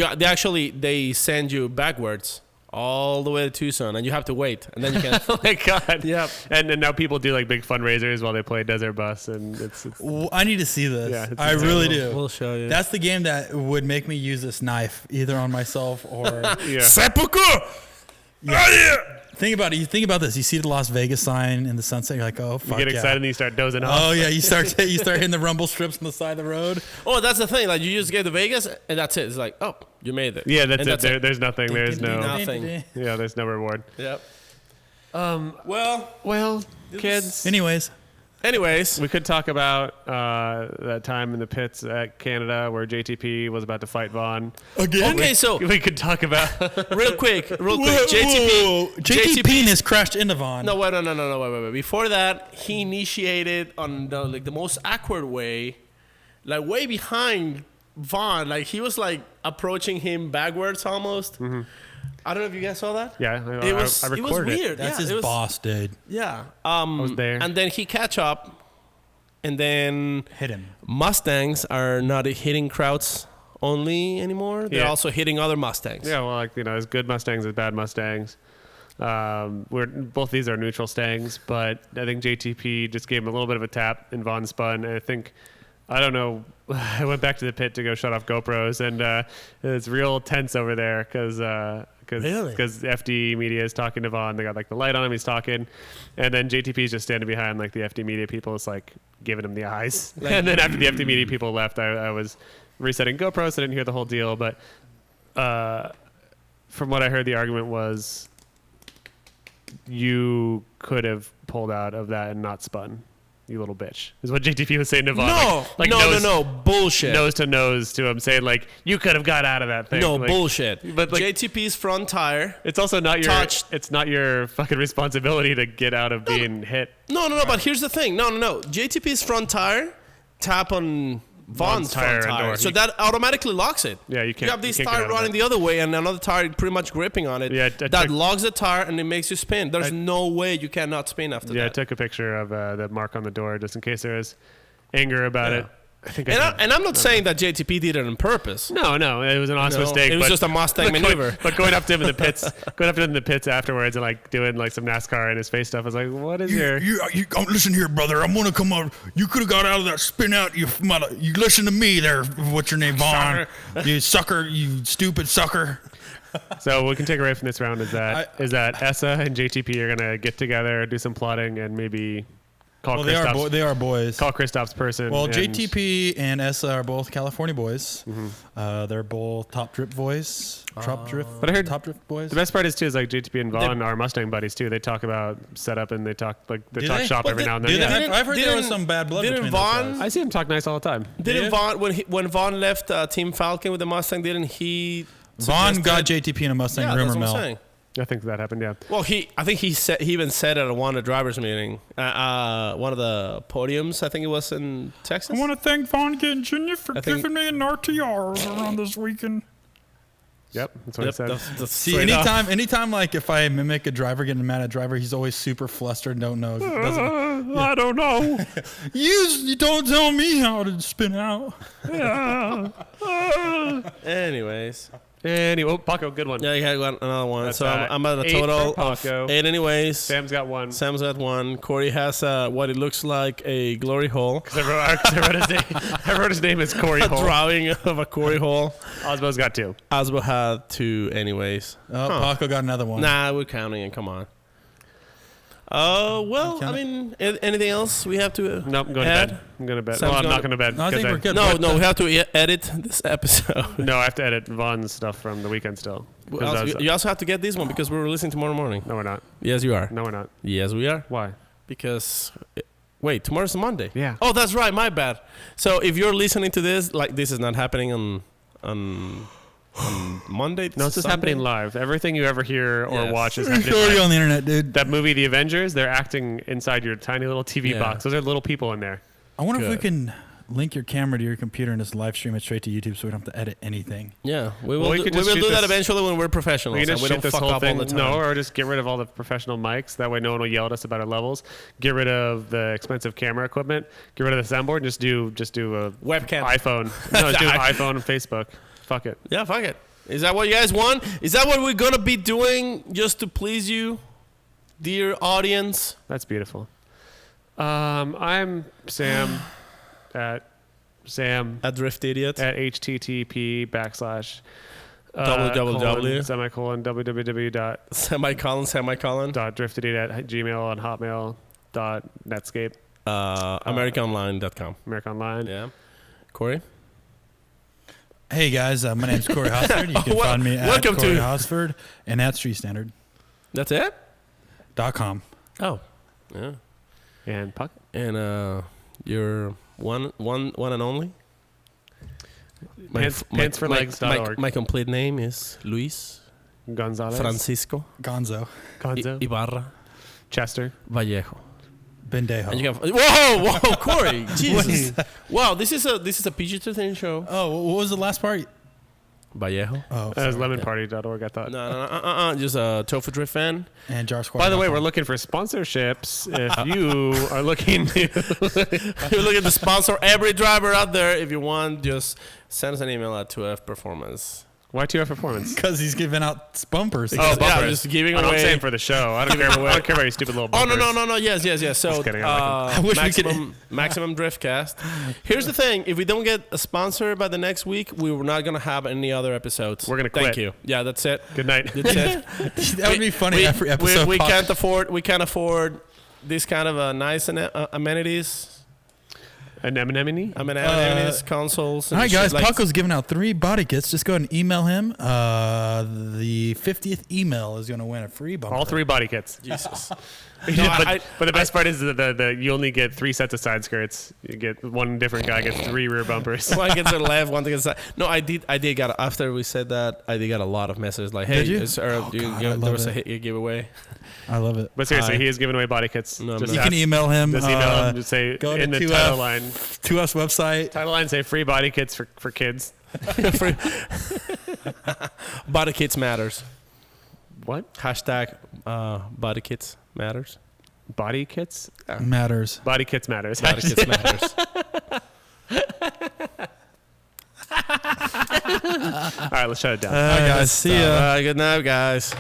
they send you backwards all the way to Tucson, and you have to wait, and then you can. Oh my god! Yep. And now people do like big fundraisers while they play Desert Bus, and it's I need to see this. Yeah, it's I really incredible. do. We'll show you. That's the game that would make me use this knife either on myself or. yeah. Seppuku. Think about it. You think about this. You see the Las Vegas sign in the sunset. You're like, oh, You fuck get yeah. excited and you start dozing off. Oh yeah, you start hitting the rumble strips on the side of the road. Oh, that's the thing. Like you just get to Vegas, and that's it. It's like, oh, you made it. Yeah, that's And it. There's nothing. There's no. Nothing. Yeah, there's no reward. Yep. Well, Well, kids. Anyways, Anyways, We could talk about that time in the pits at Canada where JTP was about to fight Vaughn. okay, so We could talk about. real quick, JTP penis crashed into Vaughn. No, wait. Before that, he initiated on the most awkward way, like way behind Vaughn. Like he was like approaching him backwards almost. Mm-hmm. I don't know if you guys saw that. Yeah, It was I it was recorded it. weird. That's Yeah, his it was- boss, dude. Yeah. was there. And then he catch up, and then Hit him. Mustangs are not hitting Krauts only anymore. They're Yeah. also hitting other Mustangs. Yeah, well, like there's good Mustangs and bad Mustangs. Both these are neutral Stangs, but I think JTP just gave him a little bit of a tap, and Vaughn spun. And I don't know. I went back to the pit to go shut off GoPros, and it's real tense over there because Really? FD Media is talking to Vaughn. They got like the light on him. He's talking, and then JTP is just standing behind like the FD Media people, is like giving him the eyes. And then after the FD Media people left, I was resetting GoPros, so I didn't hear the whole deal. But from what I heard, the argument was you could have pulled out of that and not spun. You little bitch, is what JTP was saying to Vaughn. No, bullshit. Nose to nose to him, saying like, you could have got out of that thing. No, Like, bullshit. but, like- JTP's front tire. It's also not your. Touched. It's not your fucking responsibility to get out of being hit. No. But here's the thing. No. JTP's front tire tap on Vaughn's tire front and tire, door. so that automatically locks it. Yeah, you can't. You have this you can't get tire out of running that. the other way, and another tire pretty much gripping on it. Yeah, I that took- locks the tire, and it makes you spin. There's no way you cannot spin after Yeah, I that. took a picture of the mark on the door just in case there was anger about Yeah. it. I think. And I'm not saying that JTP did it on purpose. No, it was an honest No, mistake. it was but- just a Mustang but maneuver. But going up to him in the pits afterwards and like doing like some NASCAR in his face stuff, I was like, what is your? You listen here, brother. I'm gonna come up. You could have got out of that spin out. You listen to me there. What's your name, Vaughn? You sucker. You stupid sucker. So what we can take away from this round is that Essa and JTP are gonna get together, do some plotting, and maybe call Well, Kristoff's, they are boys. call Kristoff's person. Well, and- JTP and Essa are both California boys. Mm-hmm. They're both top drip boys. Top drift. But I heard top drift boys. The best part is too is like JTP and Vaughn are Mustang buddies too. They talk about setup and they talk Do talk they? shop But every did- now and then. Do they? Yeah. Didn't- I've heard there was didn't- some bad blood didn't between Vaughn- those guys. I see him talk nice all the time. Didn't Yeah. Vaughn when Vaughn left Team Falcon with the Mustang? Didn't he? Vaughn got suggested- JTP in a Mustang Yeah, rumor that's what I'm mill. saying. I think that happened. Yeah. Well, I think he even said it at one of the drivers' meeting, one of the podiums. I think it was in Texas. I want to thank Vaughn Jr. for I think- giving me an RTR around this weekend. Yep. That's what he said. that's See, straight up. anytime, like if I mimic a driver getting mad at a driver, he's always super flustered. Don't know. Doesn't, I don't know. you don't tell me how to spin out. Anyways, Anyway, Paco, good one. yeah, I got another one. That's, So I'm at a 8 total for of Paco. 8. Anyways, Sam's got one. Sam's got one. Corey has what it looks like a glory hole. I wrote his name. I wrote his name as Corey A Hole. drawing of a Corey hole. Osbo's got 2. Asbo had 2. Anyways, Oh, Paco got another one. nah, we're counting it. Come on. Well, Count I it. mean, anything else we have to? Nope, I'm going to add? bed. I'm going to bed. Sam's Well, I'm going not going to bed. No, I think 'cause we're good. No, What no, the- we have to edit this episode. No, I have to edit Vaughn's stuff from the weekend still. 'Cause You also have to get this one because we're releasing tomorrow morning. No, we're not. Yes, you are. No, we're not. Yes, we are. Why? Because wait, tomorrow's a Monday. Yeah. Oh, that's right. My bad. So if you're listening to this, like this is not happening on Monday. No, it's just Sunday? happening live. Everything you ever hear or Yes. watch is It's happening already live. on the internet, dude. That movie, The Avengers, they're acting inside your tiny little TV Yeah. box. Those are little people in there. I wonder if we Good. can link your camera to your computer and just live stream it straight to YouTube so we don't have to edit anything. Yeah, we Well, will. we do, could we just will shoot do that this- eventually when we're professionals. We can and just we shoot don't this fuck whole up thing. all the time. No, or just get rid of all the professional mics. That way no one will yell at us about our levels. Get rid of the expensive camera equipment. Get rid of the soundboard and just do a Webcam. iPhone. No, just do iPhone and Facebook. Fuck it. Yeah, fuck it. Is that what you guys want? Is that what we're gonna be doing just to please you, dear audience? That's beautiful. I'm Sam at A drift idiot. http / www. semicolon www. Semicolon. .driftedidiot@gmail and hotmail.netscape. AmericaOnline.com. America Online. Yeah. Corey? Hey guys, my name's Corey Hosford. You can Well, find me at welcome Corey to- Hosford and at StreetStandard.com. That's it? Oh. Yeah. And Puck. And your one and only. Pantsforlegs.org. My complete name is Luis Gonzalez. Francisco Gonzo. Gonzo. Ibarra Chester. Vallejo. Bendejo. And you can, whoa, Corey, Jesus! Wow, this is a PG-13 show. Oh, what was the last part? Vallejo. Oh, That was lemonparty.org, I thought. No, just a Tofu Drift fan. and Jar Squad. By the way, we're looking for sponsorships. If you are looking to... You're looking to sponsor every driver out there. If you want, just send us an email at 2F Performance. Why 2F Performance? because he's giving out bumpers. Oh, Yeah, bumpers. just giving Oh, no, away. I'm saying for the show. I don't care about your stupid little Oh bumpers. no! Yes. So Just kidding, I I wish we could- maximum Driftcast. Here's the thing: if we don't get a sponsor by the next week, we're not gonna have any other episodes. We're gonna Thank quit. you. Yeah, that's it. Good night. That's it. That would be funny every episode. We can't afford this kind of nice amenities. Anemone? Amenities, consoles. All right, guys. Like, Paco's giving out 3 body kits. Just go ahead and email him. The 50th email is going to win a free bumper. All 3 body kits. Jesus. but the best part is that you only get 3 sets of side skirts. You get one different guy gets 3 rear bumpers. One gets to the left, one gets to the side. No, I did get, after we said that, I did get a lot of messages like, hey, Did you? there was a giveaway. I love it. But seriously, Hi. he is giving away body kits. No, Just You ask- can email him. Just email him. Just say go to in the 2F, title line. 2F's website. Title line say free body kits for kids. Body kits matters. What? Hashtag body kits matters. Body kits? Matters. Body kits matters. Body kits matters. All right, let's shut it down. All right, guys. See ya. Good night, guys.